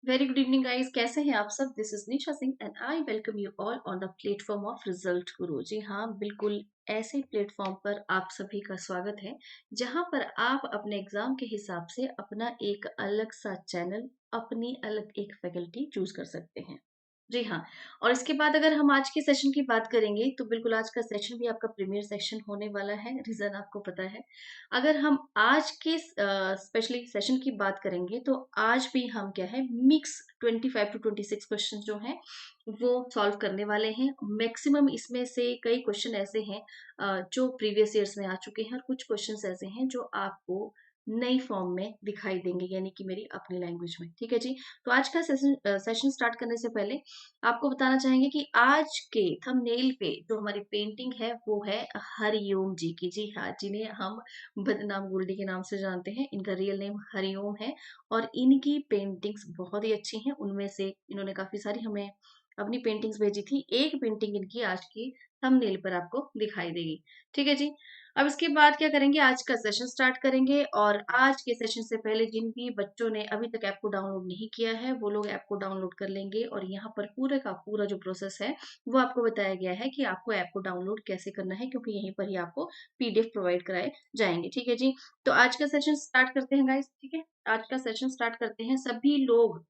Very good evening guys, कैसे हैं आप सब। This is Nisha Singh and I welcome you all on the platform of result गुरु। जी हाँ, बिल्कुल ऐसे प्लेटफॉर्म पर आप सभी का स्वागत है जहां पर आप अपने एग्जाम के हिसाब से अपना एक अलग सा चैनल, अपनी अलग एक फैकल्टी चूज कर सकते हैं। जी हाँ। और इसके बाद अगर हम आज के सेशन की बात करेंगे तो बिल्कुल आज का सेशन भी आपका प्रीमियर सेशन होने वाला है। रीजन आपको पता है। अगर हम आज के स्पेशली सेशन की बात करेंगे तो आज भी हम क्या है, मिक्स 25 to 26 क्वेश्चन जो हैं वो सॉल्व करने वाले हैं। मैक्सिमम इसमें से कई क्वेश्चन ऐसे हैं जो प्रीवियस ईयर्स में आ चुके हैं और कुछ क्वेश्चन ऐसे हैं जो आपको नई फॉर्म में दिखाई देंगे, यानी कि मेरी अपनी लैंग्वेज में। ठीक है जी। तो आज का सेशन स्टार्ट करने से पहले आपको बताना चाहेंगे कि आज के थंबनेल पे जो हमारी पेंटिंग है वो है हरिओम जी की। जी हाँ, जिन्हें हम बदनाम गोल्डी के नाम से जानते हैं। इनका रियल नेम हरिओम है और इनकी पेंटिंग्स बहुत ही अच्छी हैं। उनमें से इन्होंने काफी सारी हमें अपनी पेंटिंग्स भेजी थी। एक पेंटिंग इनकी आज की थंबनेल पर आपको दिखाई देगी। ठीक है जी। अब इसके बाद क्या करेंगे, आज का सेशन स्टार्ट करेंगे। और आज के सेशन से पहले जिन भी बच्चों ने अभी तक ऐप को डाउनलोड नहीं किया है वो लोग ऐप को डाउनलोड कर लेंगे। और यहाँ पर पूरे का पूरा जो प्रोसेस है वो आपको बताया गया है कि आपको ऐप को डाउनलोड कैसे करना है, क्योंकि यहीं पर ही आपको पीडीएफ प्रोवाइड कराए जाएंगे। ठीक है जी। तो आज का सेशन स्टार्ट करते हैं गाइस। ठीक है, आज का सेशन स्टार्ट करते हैं। सभी लोग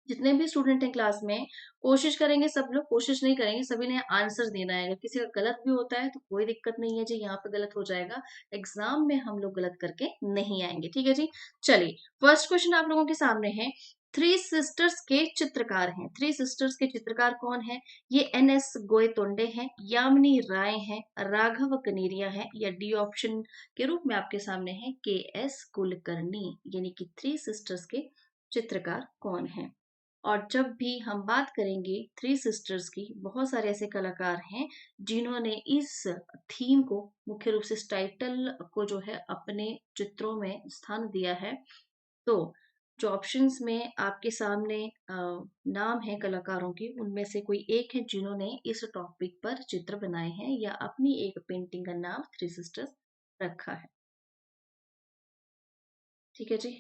जितने भी स्टूडेंट हैं क्लास में, कोशिश करेंगे, सब लोग कोशिश नहीं करेंगे, सभी ने आंसर देना है। अगर किसी का गलत भी होता है तो कोई दिक्कत नहीं है जी, यहाँ पे गलत हो जाएगा। एग्जाम में हम लोग गलत करके नहीं आएंगे। ठीक है जी। चलिए, फर्स्ट क्वेश्चन आप लोगों के सामने है। थ्री सिस्टर्स के चित्रकार हैं। थ्री सिस्टर्स के चित्रकार कौन है? ये एन.एस. गोयतोंडे हैं, यामिनी राय हैं, राघव कनेरिया है, या डी ऑप्शन के रूप में आपके सामने है के.एस. कुलकर्णी। यानी कि थ्री सिस्टर्स के चित्रकार कौन है? और जब भी हम बात करेंगे थ्री सिस्टर्स की, बहुत सारे ऐसे कलाकार हैं जिन्होंने इस थीम को, मुख्य रूप से इस टाइटल को जो है अपने चित्रों में स्थान दिया है। तो जो ऑप्शंस में आपके सामने नाम है कलाकारों के, उनमें से कोई एक है जिन्होंने इस टॉपिक पर चित्र बनाए हैं या अपनी एक पेंटिंग का नाम थ्री सिस्टर्स रखा है। ठीक है जी।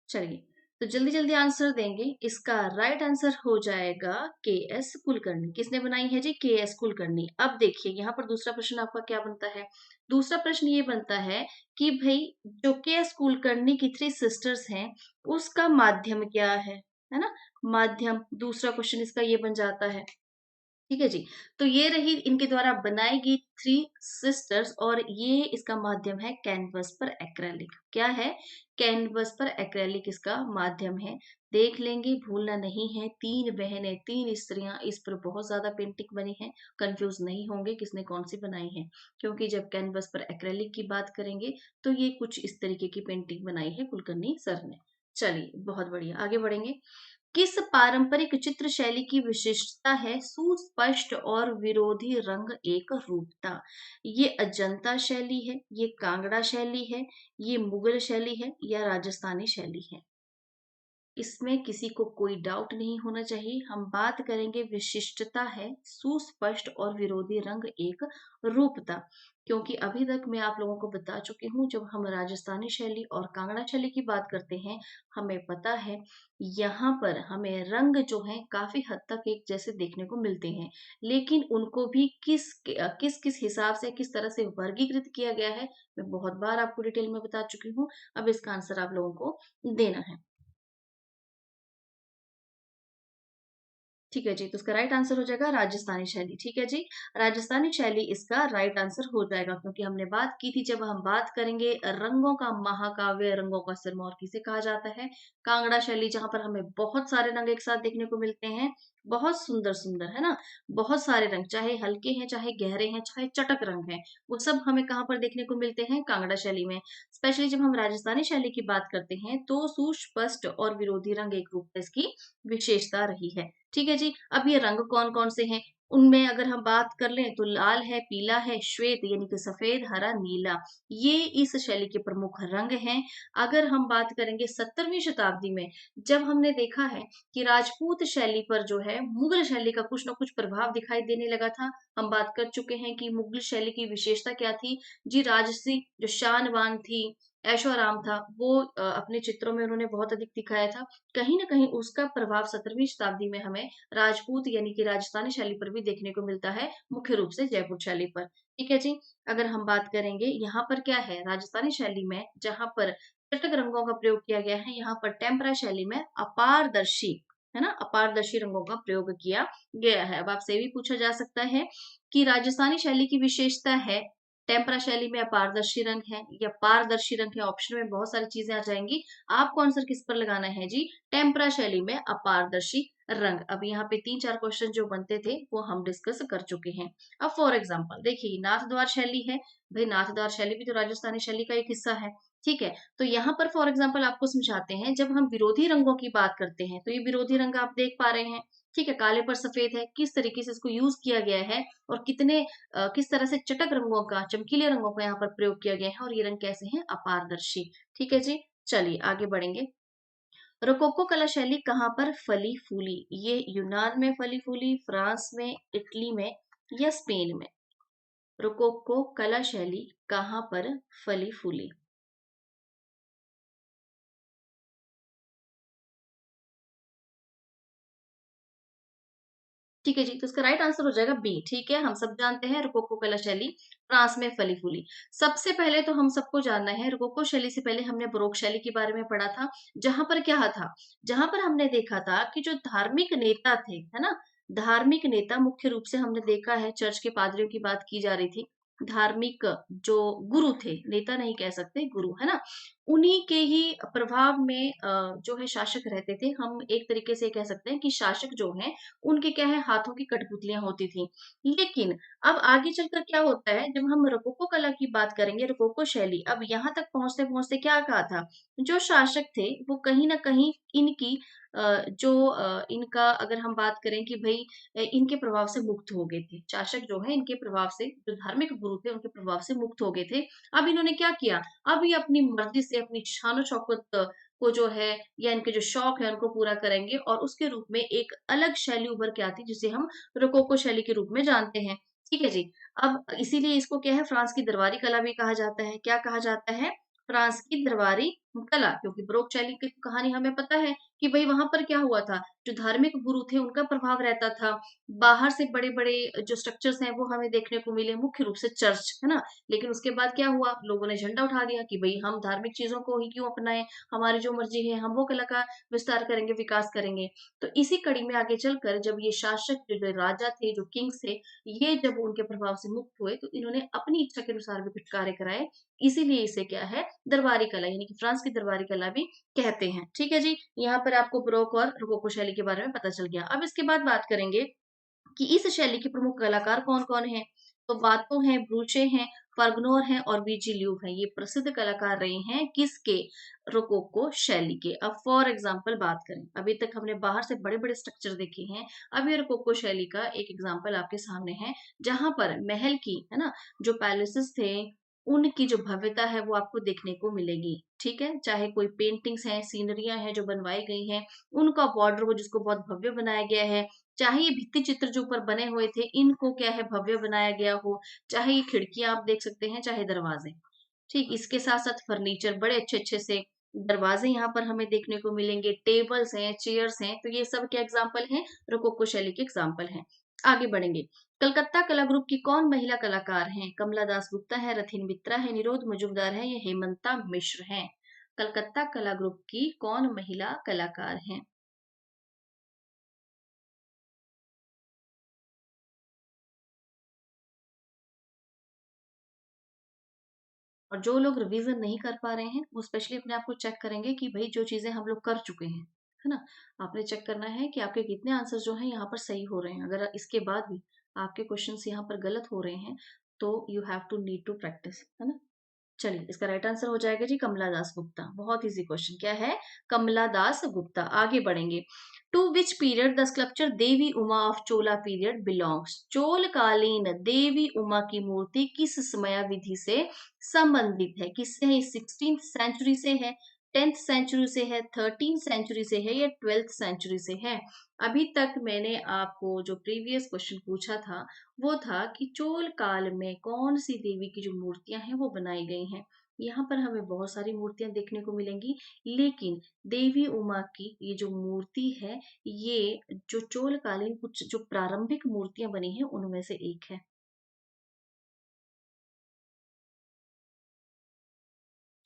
चलिए, तो जल्दी जल्दी आंसर देंगे। इसका राइट आंसर हो जाएगा के.एस. कुलकर्णी। किसने बनाई है जी? के.एस. कुलकर्णी। अब देखिए यहाँ पर दूसरा प्रश्न आपका क्या बनता है। दूसरा प्रश्न ये बनता है कि भाई जो के.एस. कुलकर्णी की थ्री सिस्टर्स हैं उसका माध्यम क्या है ना। माध्यम दूसरा क्वेश्चन इसका ये बन जाता है। ठीक है जी। तो ये रही इनके द्वारा बनाई गई थ्री सिस्टर्स और ये इसका माध्यम है कैनवस पर एक्रेलिक। क्या है? कैनवस पर एक्रेलिक इसका माध्यम है। देख लेंगे, भूलना नहीं है। तीन बहनें, तीन स्त्रियां, इस पर बहुत ज्यादा पेंटिंग बनी है। कंफ्यूज नहीं होंगे किसने कौन सी बनाई है, क्योंकि जब कैनवस पर एक्रेलिक की बात करेंगे तो ये कुछ इस तरीके की पेंटिंग बनाई है कुलकर्णी सर ने। चलिए, बहुत बढ़िया, आगे बढ़ेंगे। किस पारंपरिक चित्र शैली की विशेषता है सुस्पष्ट और विरोधी रंग एक रूपता? ये अजंता शैली है, ये कांगड़ा शैली है, ये मुगल शैली है, या राजस्थानी शैली है? इसमें किसी को कोई डाउट नहीं होना चाहिए। हम बात करेंगे विशिष्टता है सुस्पष्ट और विरोधी रंग एक रूपता, क्योंकि अभी तक मैं आप लोगों को बता चुकी हूँ जब हम राजस्थानी शैली और कांगड़ा शैली की बात करते हैं, हमें पता है यहाँ पर हमें रंग जो है काफी हद तक एक जैसे देखने को मिलते हैं, लेकिन उनको भी किस किस किस हिसाब से, किस तरह से वर्गीकृत किया गया है, मैं बहुत बार आपको डिटेल में बता चुकी हूँ। अब इसका आंसर आप लोगों को देना है। ठीक है जी। तो इसका राइट आंसर हो जाएगा राजस्थानी शैली। ठीक है जी। राजस्थानी शैली इसका राइट आंसर हो जाएगा, क्योंकि हमने बात की थी जब हम बात करेंगे रंगों का महाकाव्य, रंगों का सिरमौर किसे कहा जाता है? कांगड़ा शैली, जहां पर हमें बहुत सारे रंग एक साथ देखने को मिलते हैं। बहुत सुंदर सुंदर, है ना। बहुत सारे रंग, चाहे हल्के हैं, चाहे गहरे हैं, चाहे चटक रंग है, वो सब हमें कहाँ पर देखने को मिलते हैं? कांगड़ा शैली में। स्पेशली जब हम राजस्थानी शैली की बात करते हैं तो सुस्पष्ट और विरोधी रंग एक रूप इसकी विशेषता रही है। ठीक है जी। अब ये रंग कौन-कौन से हैं? उनमें अगर हम बात कर लें तो लाल है, पीला है, श्वेत यानी कि सफेद, हरा, नीला, ये इस शैली के प्रमुख रंग हैं। अगर हम बात करेंगे 17वीं शताब्दी में, जब हमने देखा है कि राजपूत शैली पर जो है मुगल शैली का कुछ न कुछ प्रभाव दिखाई देने लगा था। हम बात कर चुके हैं कि मुगल शैली की विशेषता क्या थी? जी, राजसी जो शान-बान थी, ऐशो आराम था, वो अपने चित्रों में उन्होंने बहुत अधिक दिखाया था। कहीं न कहीं उसका प्रभाव 17वीं शताब्दी में हमें राजपूत यानी कि राजस्थानी शैली पर भी देखने को मिलता है, मुख्य रूप से जयपुर शैली पर। ठीक है जी? अगर हम बात करेंगे यहाँ पर क्या है, राजस्थानी शैली में जहाँ पर चटक रंगों का प्रयोग किया गया है, यहाँ पर टेम्परा शैली में अपारदर्शी, है ना? अपारदर्शी रंगों का प्रयोग किया गया है। अब आपसे ये भी पूछा जा सकता है कि राजस्थानी शैली की विशेषता है, टेम्परा शैली में अपारदर्शी रंग है या पारदर्शी रंग है, ऑप्शन में बहुत सारी चीजें आ जाएंगी। आपको आंसर किस पर लगाना है जी? टेम्परा शैली में अपारदर्शी रंग। अब यहाँ पे 3-4 क्वेश्चन जो बनते थे वो हम डिस्कस कर चुके हैं। अब फॉर एग्जाम्पल देखिए, नाथद्वार शैली है, भाई नाथद्वार शैली भी तो राजस्थानी शैली का एक हिस्सा है। ठीक है, तो यहाँ पर फॉर एग्जाम्पल आपको समझाते हैं, जब हम विरोधी रंगों की बात करते हैं तो ये विरोधी रंग आप देख पा रहे हैं। ठीक है, काले पर सफेद है, किस तरीके से इसको यूज किया गया है और किस तरह से चटक रंगों का, चमकीले रंगों का यहाँ पर प्रयोग किया गया है और ये रंग कैसे हैं? अपारदर्शी। ठीक है जी, चलिए आगे बढ़ेंगे। रोकोको कला शैली कहाँ पर फली फूली? ये यूनान में फली फूली, फ्रांस में, इटली में या स्पेन में? रोकोको कला शैली कहाँ पर फली फूली? ठीक है जी, तो इसका राइट आंसर हो जाएगा बी। ठीक है, हम सब जानते हैं रोकोको कला शैली फ्रांस में फली फूली। सबसे पहले तो हम सबको जानना है, रोकोको शैली से पहले हमने बरोक शैली के बारे में पढ़ा था, जहां पर क्या था, जहां पर हमने देखा था कि जो धार्मिक नेता थे, है ना, धार्मिक नेता मुख्य रूप से हमने देखा है, चर्च के पादरियों की बात की जा रही थी। धार्मिक जो गुरु थे, नेता नहीं कह सकते, गुरु, है ना, उन्हीं के ही प्रभाव में जो है शासक रहते थे। हम एक तरीके से कह सकते हैं कि शासक जो हैं उनके क्या है, हाथों की कठपुतलियां होती थी। लेकिन अब आगे चलकर क्या होता है, जब हम रोकोको कला की बात करेंगे, रोकोको शैली, अब यहाँ तक पहुंचते पहुंचते क्या कहा था, जो शासक थे वो कहीं ना कहीं इनकी इनका अगर हम बात करें कि भाई इनके प्रभाव से मुक्त हो गए थे, शासक जो है इनके प्रभाव से, जो धार्मिक गुरु थे उनके प्रभाव से मुक्त हो गए थे। अब इन्होंने क्या किया, अब ये अपनी मर्जी से अपनी शान शौकत को जो है या इनके जो शौक है उनको पूरा करेंगे और उसके रूप में एक अलग शैली उभर के आती है जिसे हम रोकोको शैली के रूप में जानते हैं। ठीक है जी, अब इसीलिए इसको क्या है, फ्रांस की दरबारी कला भी कहा जाता है। क्या कहा जाता है? फ्रांस की दरबारी कला, क्योंकि बरोक शैली की कहानी हमें पता है कि भाई वहां पर क्या हुआ था, जो धार्मिक गुरु थे उनका प्रभाव रहता था। बाहर से बड़े बड़े जो स्ट्रक्चर्स हैं वो हमें देखने को मिले, मुख्य रूप से चर्च, है ना। लेकिन उसके बाद क्या हुआ, लोगों ने झंडा उठा दिया कि भाई हम धार्मिक चीजों को ही क्यों अपनाएं, हमारी जो मर्जी है हम वो कला का विस्तार करेंगे, विकास करेंगे। तो इसी कड़ी में आगे चलकर जब ये शासक, जो राजा थे, जो किंग्स थे, ये जब उनके प्रभाव से मुक्त हुए तो इन्होंने अपनी इच्छा के अनुसार भी कुछ कार्य कराए। इसीलिए इसे क्या है, दरबारी कला यानी कि फ्रांस की दरबारी कला भी कहते हैं। ठीक है जी, यहाँ पर आपको बरोक और रोकोको शैली के बारे में पता चल गया। अब इसके बाद बात करेंगे कि इस शैली के प्रमुख कलाकार कौन-कौन हैं? तो वातो हैं, ब्रूचे हैं, फर्गनोर हैं और वीजी ल्यूब हैं। ये प्रसिद्ध कलाकार रहे हैं किसके? रोकोको शैली के। अब फॉर एग्जाम्पल बात करें, अभी तक हमने बाहर से बड़े-बड़े स्ट्रक्चर देखे हैं। अब ये रोकोको शैली का एक एग्जाम्पल आपके सामने है, जहां पर महल की, है ना, जो पैलेसेस थे, उनकी जो भव्यता है वो आपको देखने को मिलेगी। ठीक है, चाहे कोई पेंटिंग्स हैं, सीनरियां हैं जो बनवाई गई हैं, उनका बॉर्डर वो जिसको बहुत भव्य बनाया गया है, चाहे ये भित्ति चित्र जो ऊपर बने हुए थे इनको क्या है, भव्य बनाया गया हो, चाहे ये खिड़कियां आप देख सकते हैं, चाहे दरवाजे। ठीक, इसके साथ साथ फर्नीचर बड़े अच्छे अच्छे से दरवाजे यहाँ पर हमें देखने को मिलेंगे, टेबल्स हैं, चेयर्स हैं, तो ये सब क्या एग्जाम्पल हैं, रोकोको शैली के एग्जाम्पल हैं। आगे बढ़ेंगे। कलकत्ता कला ग्रुप की कौन महिला कलाकार हैं? कमला दास गुप्ता है, रथिन मित्रा है, निरोध मजुमदार है या हेमंता मिश्र हैं? कलकत्ता कला ग्रुप की कौन महिला कलाकार हैं? और जो लोग रिवीजन नहीं कर पा रहे हैं, वो स्पेशली अपने आप को चेक करेंगे कि भई जो चीज़ें हम लोग कर चुके हैं, है ना? आपने चेक करना है कि आपके कितने आंसर्स जो हैं यहाँ पर सही हो रहे हैं। अगर इसके बाद भी आपके क्वेश्चन्स यहाँ पर गलत हो रहे हैं, तो you have to need to practise, है ना? चलिए, इसका राइट आंसर हो जाएगा जी कमला दास गुप्ता। बहुत इजी क्वेश्चन, क्या है? कमला दास गुप्ता। आगे बढ़ेंगे। To which period the sculpture Devi Uma of Chola period belongs? Chola कालीन देवी उमा की मूर्ति किस समयाविधि से संबंधित है? किससे है? 16th सेंचुरी से है, 10th सेंचुरी से है, 13th सेंचुरी से है या 12th सेंचुरी से है? अभी तक मैंने आपको जो प्रीवियस क्वेश्चन पूछा था वो था कि चोल काल में कौन सी देवी की जो मूर्तियां हैं वो बनाई गई हैं। यहाँ पर हमें बहुत सारी मूर्तियां देखने को मिलेंगी, लेकिन देवी उमा की ये जो मूर्ति है, ये जो चोलकालीन कुछ जो प्रारंभिक मूर्तियां बनी हैं उनमें से एक है।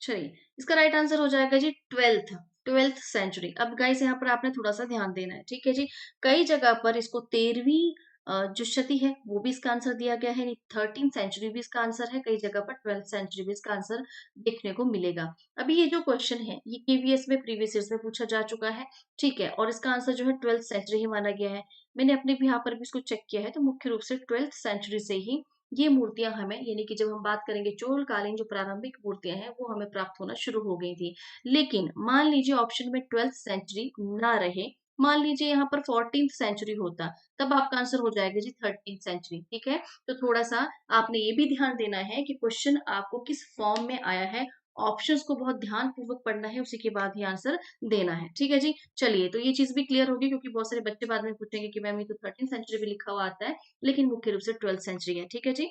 चलिए, इसका राइट आंसर हो जाएगा जी 12th सेंचुरी। अब गाइस यहाँ पर आपने थोड़ा सा ध्यान देना है, ठीक है जी। कई जगह पर इसको 13वीं जो शती है वो भी इसका आंसर दिया गया है, 13th सेंचुरी भी इसका आंसर है, कई जगह पर 12th सेंचुरी भी इसका आंसर देखने को मिलेगा। अभी ये जो क्वेश्चन है ये केवीएस में प्रीवियस ईयर्स में पूछा जा चुका है, ठीक है, और इसका आंसर जो है 12th सेंचुरी ही माना गया है। मैंने अपने भी यहाँ पर भी इसको चेक किया है, तो मुख्य रूप से 12th सेंचुरी से ही ये मूर्तियां हमें, यानी कि जब हम बात करेंगे चोल कालीन जो प्रारंभिक मूर्तियां हैं वो हमें प्राप्त होना शुरू हो गई थी। लेकिन मान लीजिए ऑप्शन में 12th सेंचुरी ना रहे, मान लीजिए यहाँ पर 14th सेंचुरी होता, तब आपका आंसर हो जाएगा जी 13th सेंचुरी, ठीक है। तो थोड़ा सा आपने ये भी ध्यान देना है कि क्वेश्चन आपको किस फॉर्म में आया है, ऑप्शंस को बहुत ध्यान पूर्वक पढ़ना है, उसी के बाद ही आंसर देना है, ठीक है जी। चलिए, तो ये चीज भी क्लियर होगी, क्योंकि बहुत सारे बच्चे बाद में पूछेंगे कि मैम ये तो 13th सेंचुरी भी लिखा हुआ आता है, लेकिन मुख्य रूप से 12th सेंचुरी है, ठीक है जी।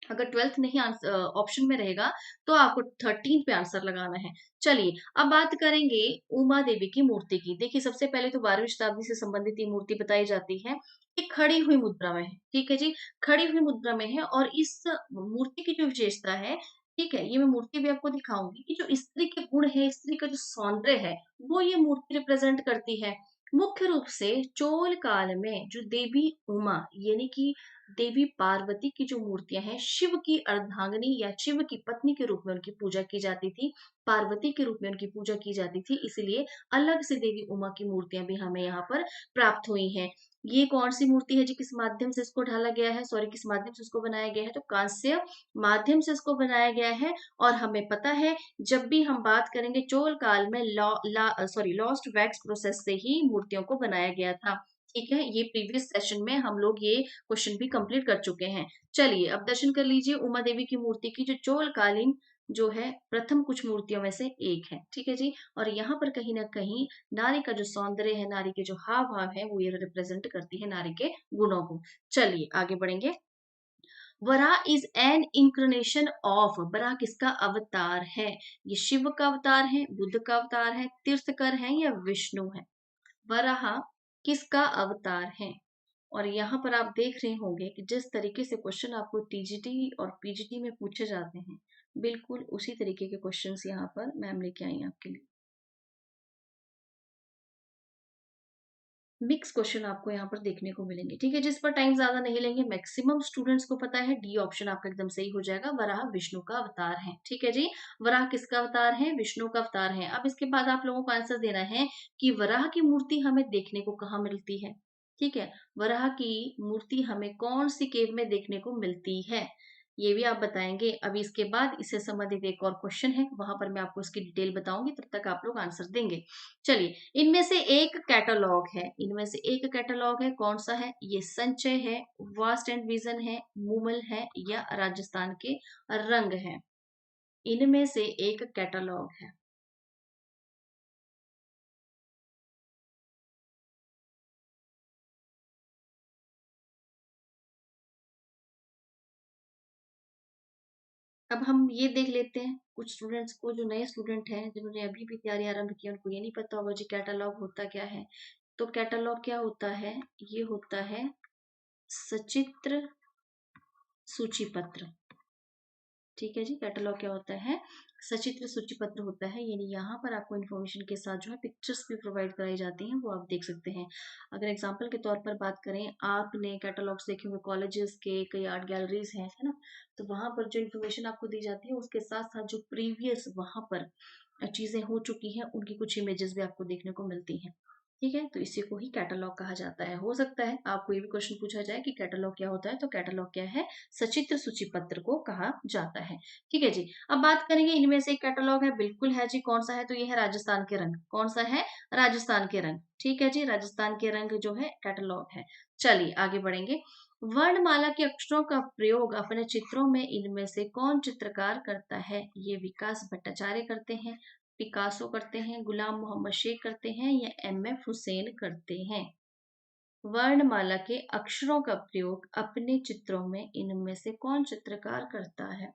अगर 12th नहीं आंसर ऑप्शन में रहेगा तो आपको 13 पे आंसर लगाना है। चलिए, अब बात करेंगे उमा देवी की मूर्ति की। देखिए, सबसे पहले तो 12वीं शताब्दी से संबंधित ये मूर्ति बताई जाती है। ये खड़ी हुई मुद्रा में है, ठीक है जी, खड़ी हुई मुद्रा में है। और इस मूर्ति की जो विशेषता है, ठीक है, ये मैं मूर्ति भी आपको दिखाऊंगी कि जो स्त्री के गुण है, स्त्री का जो सौंदर्य है, वो ये मूर्ति रिप्रेजेंट करती है। मुख्य रूप से चोल काल में जो देवी उमा, यानी कि देवी पार्वती की जो मूर्तियां हैं, शिव की अर्धांगिनी या शिव की पत्नी के रूप में उनकी पूजा की जाती थी, पार्वती के रूप में उनकी पूजा की जाती थी, इसलिए अलग से देवी उमा की मूर्तियां भी हमें यहाँ पर प्राप्त हुई हैं। ये कौन सी मूर्ति है जी, किस माध्यम से इसको ढाला गया है, सॉरी, किस माध्यम से इसको बनाया गया है, तो कांस्य माध्यम से इसको बनाया गया है। और हमें पता है, जब भी हम बात करेंगे चोल काल में लॉस्ट वैक्स प्रोसेस से ही मूर्तियों को बनाया गया था, ठीक है। ये प्रीवियस सेशन में हम लोग ये क्वेश्चन भी कंप्लीट कर चुके हैं। चलिए, अब दर्शन कर लीजिए उमा देवी की मूर्ति की, जो चोल कालीन जो है प्रथम कुछ मूर्तियों में से एक है, ठीक है जी। और यहाँ पर कहीं ना कहीं नारी का जो सौंदर्य है, नारी के जो हाव भाव है, वो ये रिप्रेजेंट करती है नारी के गुणों को। चलिए, आगे बढ़ेंगे। Varaha is an incarnation of, Varaha किसका अवतार है? ये शिव का अवतार है, बुद्ध का अवतार है, तीर्थकर है, या विष्णु है? वराह किसका अवतार है? और यहाँ पर आप देख रहे होंगे कि जिस तरीके से क्वेश्चन आपको टीजीटी और पीजीटी में पूछे जाते हैं, बिल्कुल उसी तरीके के क्वेश्चंस यहाँ पर मैम लेके आई हैं आपके लिए। मिक्स क्वेश्चन आपको यहाँ पर देखने को मिलेंगे, ठीक है। जिस पर टाइम ज्यादा नहीं लेंगे, मैक्सिमम स्टूडेंट्स को पता है डी ऑप्शन आपका एकदम सही हो जाएगा, वराह विष्णु का अवतार है, ठीक है जी। वराह किसका अवतार है? विष्णु का अवतार है। अब इसके बाद आप लोगों को आंसर देना है कि वराह की मूर्ति हमें देखने को कहाँ मिलती है, ठीक है। वराह की मूर्ति हमें कौन सी केव में देखने को मिलती है, ये भी आप बताएंगे। अभी इसके बाद इससे संबंधित एक और क्वेश्चन है, वहां पर मैं आपको इसकी डिटेल बताऊंगी, तब तक आप लोग आंसर देंगे। चलिए, इनमें से एक कैटलॉग है, इनमें से एक कैटलॉग है, कौन सा है? ये संचय है, वास्ट एंड विजन है, मूमल है, या राजस्थान के रंग है? इनमें से एक कैटलॉग है। अब हम ये देख लेते हैं, कुछ स्टूडेंट्स को, जो नए स्टूडेंट हैं जिन्होंने अभी भी तैयारी आरंभ की है, उनको ये नहीं पता होगा जी कैटलॉग होता क्या है। तो कैटलॉग क्या होता है? ये होता है सचित्र सूची पत्र, ठीक है जी। कैटलॉग क्या होता है? सचित्र सूची पत्र होता है, यानी यहाँ पर आपको इन्फॉर्मेशन के साथ जो है पिक्चर्स भी प्रोवाइड कराई जाती हैं, वो आप देख सकते हैं। अगर एग्जांपल के तौर पर बात करें, आपने कैटलॉग्स देखे होंगे कॉलेजेस के, कई आर्ट गैलरीज हैं, है ना, तो वहां पर जो इन्फॉर्मेशन आपको दी जाती है, उसके साथ साथ जो प्रीवियस वहां पर चीजें हो चुकी हैं, उनकी कुछ इमेजेस भी आपको देखने को मिलती हैं, ठीक है। तो इसी को ही कैटलॉग कहा जाता है। हो सकता है आपको ये भी क्वेश्चन पूछा जाए कि कैटलॉग क्या होता है, तो कैटलॉग क्या है? सचित्र सूची पत्र को कहा जाता है, ठीक है जी। अब बात करेंगे, इनमें से एक कैटलॉग है, बिल्कुल है जी, कौन सा है? तो ये है राजस्थान के रंग। कौन सा है? राजस्थान के रंग, ठीक है जी, राजस्थान के रंग जो है कैटलॉग है। चलिए, आगे बढ़ेंगे। वर्णमाला के अक्षरों का प्रयोग अपने चित्रों में इनमें से कौन चित्रकार करता है? ये विकास भट्टाचार्य करते हैं, पिकासो करते हैं, गुलाम मोहम्मद शेख करते हैं, या एम एफ हुसैन करते हैं? वर्णमाला के अक्षरों का प्रयोग अपने चित्रों में इनमें से कौन चित्रकार करता है?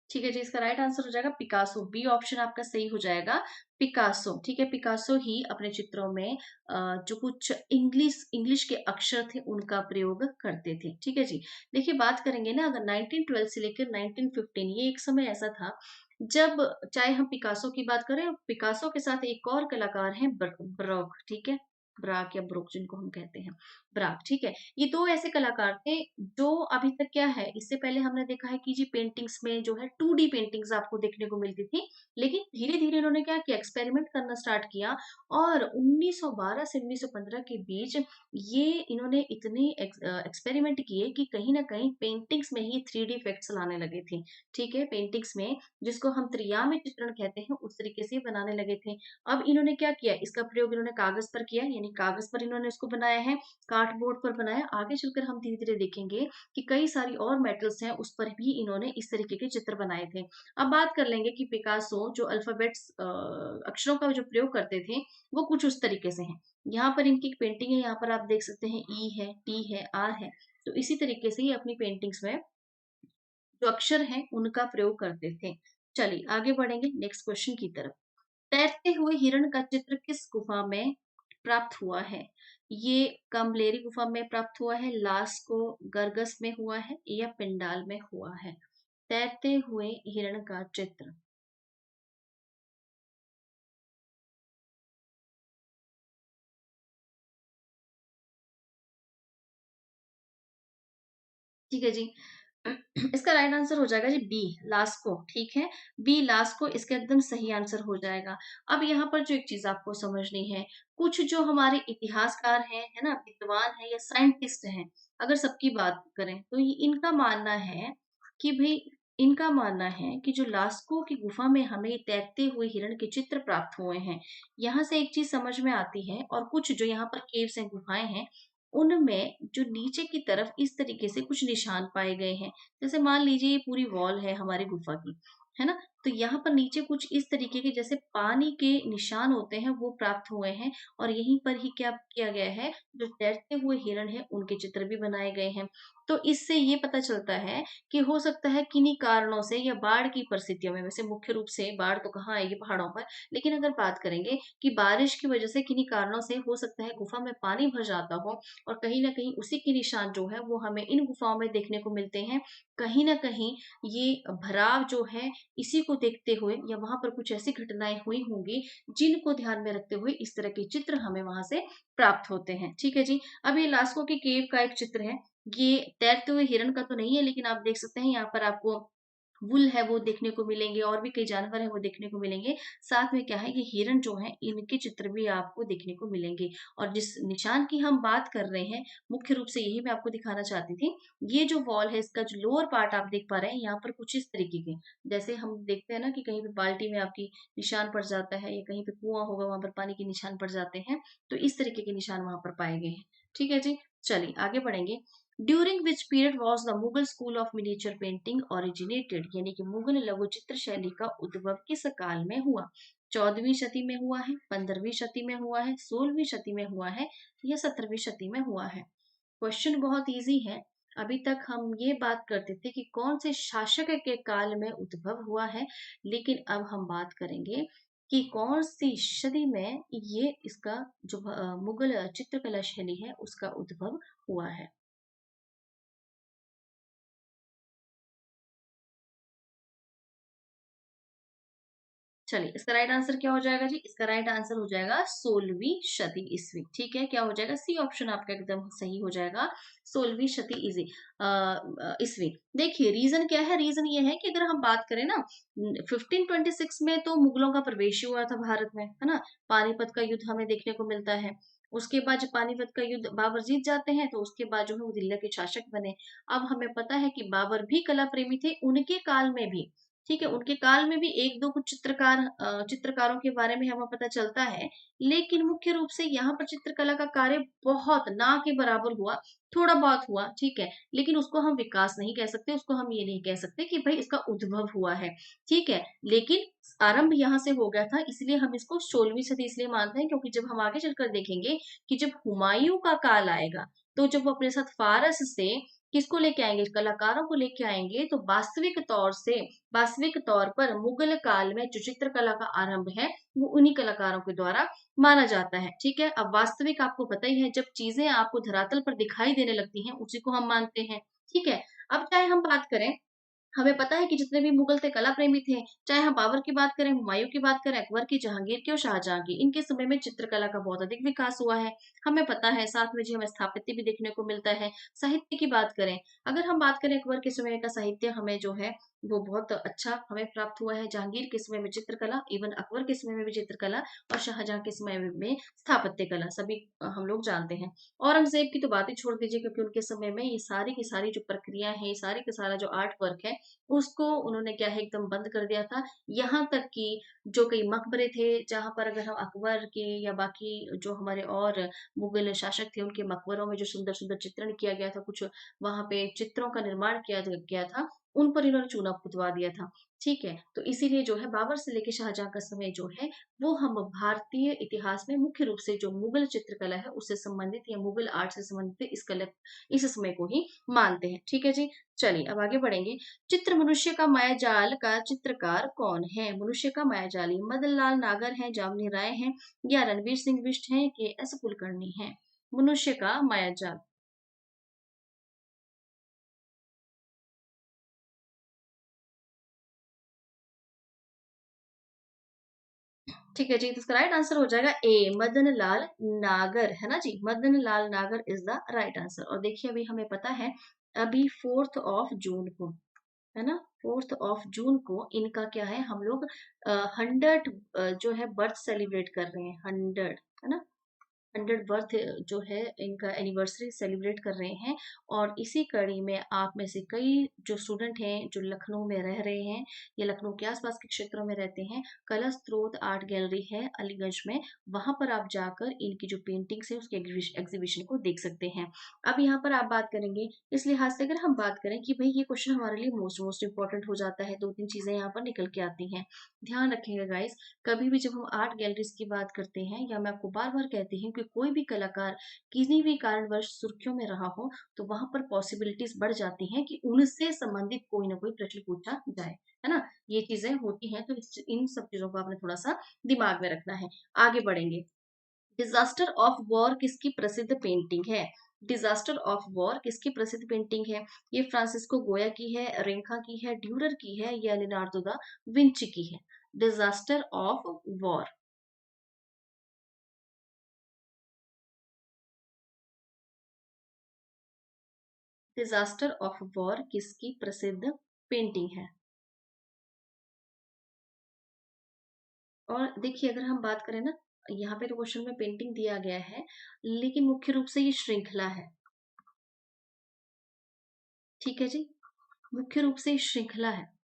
ठीक है जी, इसका राइट आंसर हो जाएगा पिकासो। बी ऑप्शन आपका सही हो जाएगा, पिकासो। ठीक है, पिकासो ही अपने चित्रों में जो कुछ इंग्लिश इंग्लिश के अक्षर थे उनका प्रयोग करते थे। ठीक है जी। देखिए, बात करेंगे ना, अगर 1912 से लेकर 1915, ये एक समय ऐसा था जब, चाहे हम पिकासो की बात करें, पिकासो के साथ एक और कलाकार हैं, ब्रॉक। ठीक है, ब्राक या ब्रुक जिनको हम कहते हैं, ब्राक। ठीक है, ये दो ऐसे कलाकार थे जो अभी तक क्या है, इससे पहले हमने देखा है कि जी पेंटिंग्स में जो है 2D पेंटिंग्स आपको देखने को मिलती थी, लेकिन धीरे धीरे इन्होंने क्या किया, एक्सपेरिमेंट करना स्टार्ट किया। और 1912 से 1915 के बीच ये इन्होंने इतने एक्सपेरिमेंट किए कि कहीं ना कहीं पेंटिंग्स में ही 3D इफेक्ट्स लाने लगे थे। ठीक है, पेंटिंग्स में जिसको हम त्रियामी चित्रण कहते हैं उस तरीके से बनाने लगे थे। अब इन्होंने क्या किया, इसका प्रयोग इन्होंने कागज पर किया, यानी कागज पर इन्होंने इसको बनाया है, कार्डबोर्ड पर बनाया। आगे चलकर हम धीरे धीरे देखेंगे कि कई सारी और मेटल्स हैं उस पर भी इन्होंने इस तरीके के चित्र बनाए थे। अब बात कर लेंगे कि पिकासो जो अल्फाबेट्स अक्षरों का जो प्रयोग करते थे वो कुछ उस तरीके से हैं। यहाँ पर इनकी पेंटिंग है, यहाँ पर आप देख सकते हैं ई है, टी है, आर है। तो इसी तरीके से ये अपनी पेंटिंग्स में जो अक्षर हैं उनका प्रयोग करते थे। चलिए आगे बढ़ेंगे नेक्स्ट क्वेश्चन की तरफ। तैरते हुए हिरण का चित्र किस गुफा में प्राप्त हुआ है? ये कम्बलेरी गुफा में प्राप्त हुआ है, लास्को गरगस में हुआ है, या पिंडाल में हुआ है? तैरते हुए हिरण का चित्र। ठीक है जी। इसका राइट आंसर हो जाएगा जी बी, लास्को। ठीक है, बी लास्को इसका एकदम सही आंसर हो जाएगा। अब यहाँ पर जो एक चीज आपको समझनी है, कुछ जो हमारे इतिहासकार हैं, है ना, विद्वान है या साइंटिस्ट हैं, अगर सबकी बात करें तो ये इनका मानना है कि भाई, इनका मानना है कि जो लास्को की गुफा में हमें तैरते हुए हिरण के चित्र प्राप्त हुए हैं, यहाँ से एक चीज समझ में आती है। और कुछ जो यहाँ पर केव्स हैं, गुफाएं हैं, उनमें जो नीचे की तरफ इस तरीके से कुछ निशान पाए गए हैं। जैसे मान लीजिए ये पूरी वॉल है हमारी गुफा की, है ना, तो यहाँ पर नीचे कुछ इस तरीके के जैसे पानी के निशान होते हैं वो प्राप्त हुए हैं। और यहीं पर ही क्या किया गया है, जो तैरते हुए हिरण है उनके चित्र भी बनाए गए हैं। तो इससे ये पता चलता है कि हो सकता है किन्हीं कारणों से या बाढ़ की परिस्थितियों में, वैसे मुख्य रूप से बाढ़ तो कहाँ आएगी पहाड़ों पर, लेकिन अगर बात करेंगे कि बारिश की वजह से किन्हीं कारणों से हो सकता है गुफा में पानी भर जाता हो, और कहीं न कहीं उसी के निशान जो है वो हमें इन गुफाओं में देखने को मिलते हैं। कहीं न कहीं ये भराव जो है, इसी को देखते हुए या वहाँ पर कुछ ऐसी घटनाएँ हुई होंगी जिनको ध्यान में रखते हुए इस तरह के चित्र हमें वहाँ से प्राप्त होते हैं। ठीक है जी। अब ये लास्को के केव का एक चित्र है। ये तैरते हुए हिरण का तो नहीं है, लेकिन आप देख सकते हैं यहाँ पर आपको वुल है वो देखने को मिलेंगे, और भी कई जानवर हैं वो देखने को मिलेंगे। साथ में क्या है, ये हिरण जो हैं इनके चित्र भी आपको देखने को मिलेंगे। और जिस निशान की हम बात कर रहे हैं, मुख्य रूप से यही मैं आपको दिखाना चाहती थी। ये जो वॉल है इसका जो लोअर पार्ट आप देख पा रहे हैं, यहाँ पर कुछ इस तरीके के, जैसे हम देखते हैं ना कि कहीं पे बाल्टी में आपकी निशान पड़ जाता है, या कहीं पे कुआं होगा वहां पर पानी के निशान पड़ जाते हैं, तो इस तरीके के निशान वहां पर पाए गए हैं। ठीक है जी। चलिए आगे बढ़ेंगे। During which period was the Mughal school of miniature painting originated, यानी कि मुगल लघु चित्र शैली का उद्भव किस काल में हुआ? 14वीं शती में हुआ है, 15वीं शती में हुआ है, 16वीं शती में हुआ है, या 17वीं शती में हुआ है? क्वेश्चन बहुत इजी है। अभी तक हम ये बात करते थे कि कौन से शासक के काल में उद्भव हुआ है, लेकिन अब हम बात करेंगे कि कौन सी सदी में ये इसका जो मुगल चित्रकला शैली है उसका उद्भव हुआ है। चलिए, इसका राइट आंसर क्या हो जाएगा जी? इसका राइट आंसर हो जाएगा 16वीं शती ईस्वी। ठीक है, क्या हो जाएगा? सी ऑप्शन आपका एकदम सही हो जाएगा, 16वीं शती ईस्वी। देखिए रीजन क्या है, रीजन ये है कि अगर हम बात करें ना, 1526 में तो मुगलों का प्रवेश हुआ था भारत में, है ना, पानीपत का युद्ध हमें देखने को मिलता है। उसके बाद जब पानीपत का युद्ध बाबर जीत जाते हैं, तो उसके बाद जो है वो दिल्ली के शासक बने। अब हमें पता है कि बाबर भी कला प्रेमी थे, उनके काल में भी, ठीक है, उनके काल में भी एक दो कुछ चित्रकारों के बारे में हमें पता चलता है। लेकिन मुख्य रूप से यहाँ पर चित्रकला का कार्य बहुत ना के बराबर हुआ, थोड़ा बहुत हुआ, ठीक है, लेकिन उसको हम विकास नहीं कह सकते, उसको हम ये नहीं कह सकते कि भाई इसका उद्भव हुआ है। ठीक है, लेकिन आरंभ यहाँ से हो गया था, इसलिए हम इसको 16वीं सदी इसलिए मानते हैं क्योंकि जब हम आगे चलकर देखेंगे कि जब हुमायूं का काल आएगा, तो जब वो अपने साथ फारस से किसको लेके आएंगे, कलाकारों को लेके आएंगे, तो वास्तविक तौर पर मुगल काल में जो चित्रकला का आरंभ है वो उन्हीं कलाकारों के द्वारा माना जाता है। ठीक है, अब वास्तविक आपको पता ही है, जब चीजें आपको धरातल पर दिखाई देने लगती हैं उसी को हम मानते हैं। ठीक है, अब चाहे हम बात करें, हमें पता है कि जितने भी मुगल थे कला प्रेमी थे, चाहे हम बाबर की बात करें, हुमायूं की बात करें, अकबर की, जहांगीर की और शाहजहां की, इनके समय में चित्रकला का बहुत अधिक विकास हुआ है। हमें पता है, साथ में जी हमें स्थापत्य भी देखने को मिलता है। साहित्य की बात करें, अगर हम बात करें अकबर के समय का साहित्य, हमें जो है वो बहुत अच्छा हमें प्राप्त हुआ है। जहांगीर के समय में चित्रकला, इवन अकबर के समय में भी चित्रकला, और शाहजहां के समय में स्थापत्य कला, सभी हम लोग जानते हैं। औरंगजेब की तो बात ही छोड़ दीजिए, क्योंकि उनके समय में ये सारी की सारी जो प्रक्रिया है, ये सारी का सारा जो आर्ट वर्क है, उसको उन्होंने क्या है एकदम बंद कर दिया था। यहाँ तक कि जो कई मकबरे थे, जहाँ पर अगर हम अकबर के या बाकी जो हमारे और मुगल शासक थे उनके मकबरों में जो सुंदर सुंदर चित्रण किया गया था, कुछ वहां पे चित्रों का निर्माण किया गया था, उन पर इन्होंने चूना खुदवा दिया था। ठीक है, तो इसीलिए जो है बाबर से लेके शाहजहां का समय जो है वो हम भारतीय इतिहास में मुख्य रूप से जो मुगल चित्रकला है उससे संबंधित या मुगल आर्ट से संबंधित इस समय को ही मानते हैं। ठीक है जी, चलिए अब आगे बढ़ेंगे। चित्र मनुष्य का मायाजाल का चित्रकार कौन है? मनुष्य का मायाजाली मदन लाल नागर है, जामनी राय है, या रणवीर सिंह बिष्ट है, के एस कुलकर्णी है? मनुष्य का मायाजाल। ठीक है जी, तो इसका राइट आंसर हो जाएगा ए, मदन लाल नागर, है ना जी, मदन लाल नागर इज द राइट आंसर। और देखिए अभी हमें पता है, अभी 4 ऑफ जून को, है ना, 4 ऑफ जून को इनका क्या है, हम लोग 100 जो है बर्थ सेलिब्रेट कर रहे हैं, 100, है ना, 100 बर्थ जो है इनका एनिवर्सरी सेलिब्रेट कर रहे हैं। और इसी कड़ी में आप में से कई जो स्टूडेंट हैं जो लखनऊ में रह रहे हैं या लखनऊ के आसपास के क्षेत्रों में रहते हैं, कला स्त्रोत आर्ट गैलरी है अलीगंज में, वहां पर आप जाकर इनकी जो पेंटिंग्स है उसके एग्जीबिशन को देख सकते हैं। अब यहाँ पर आप बात करेंगे, इस लिहाज से अगर हम बात करें कि भाई ये क्वेश्चन हमारे लिए मोस्ट मोस्ट इंपॉर्टेंट हो जाता है, 2-3 चीजें यहाँ पर निकल के आती हैं। ध्यान रखिएगा गाइस, कभी भी जब हम आर्ट गैलरीज की बात करते हैं, या मैं आपको बार बार कहती हूँ कि कोई भी कलाकार किसी भी कारणवश सुर्खियों में रहा हो, तो वहां पर पॉसिबिलिटीज बढ़ जाती हैं कि उनसे संबंधित कोई ना कोई प्रश्न पूछा जाए, है ना, ये चीजें होती हैं। तो इन सब चीजों को आपने थोड़ा सा दिमाग में रखना है। आगे बढ़ेंगे। डिजास्टर ऑफ वॉर किसकी प्रसिद्ध पेंटिंग है? डिजास्टर ऑफ वॉर किसकी प्रसिद्ध पेंटिंग है? ये फ्रांसिस्को गोया की है, रेंका की है, ड्यूरर की है, या लिनार्डो दा विंची की है? Disaster of war. Disaster of war किसकी प्रसिद्ध पेंटिंग है? और देखिए अगर हम बात करें ना, यहाँ पे तो क्वेश्चन में पेंटिंग दिया गया है, लेकिन मुख्य रूप से ये श्रृंखला है। ठीक है जी, मुख्य रूप से ये श्रृंखला है।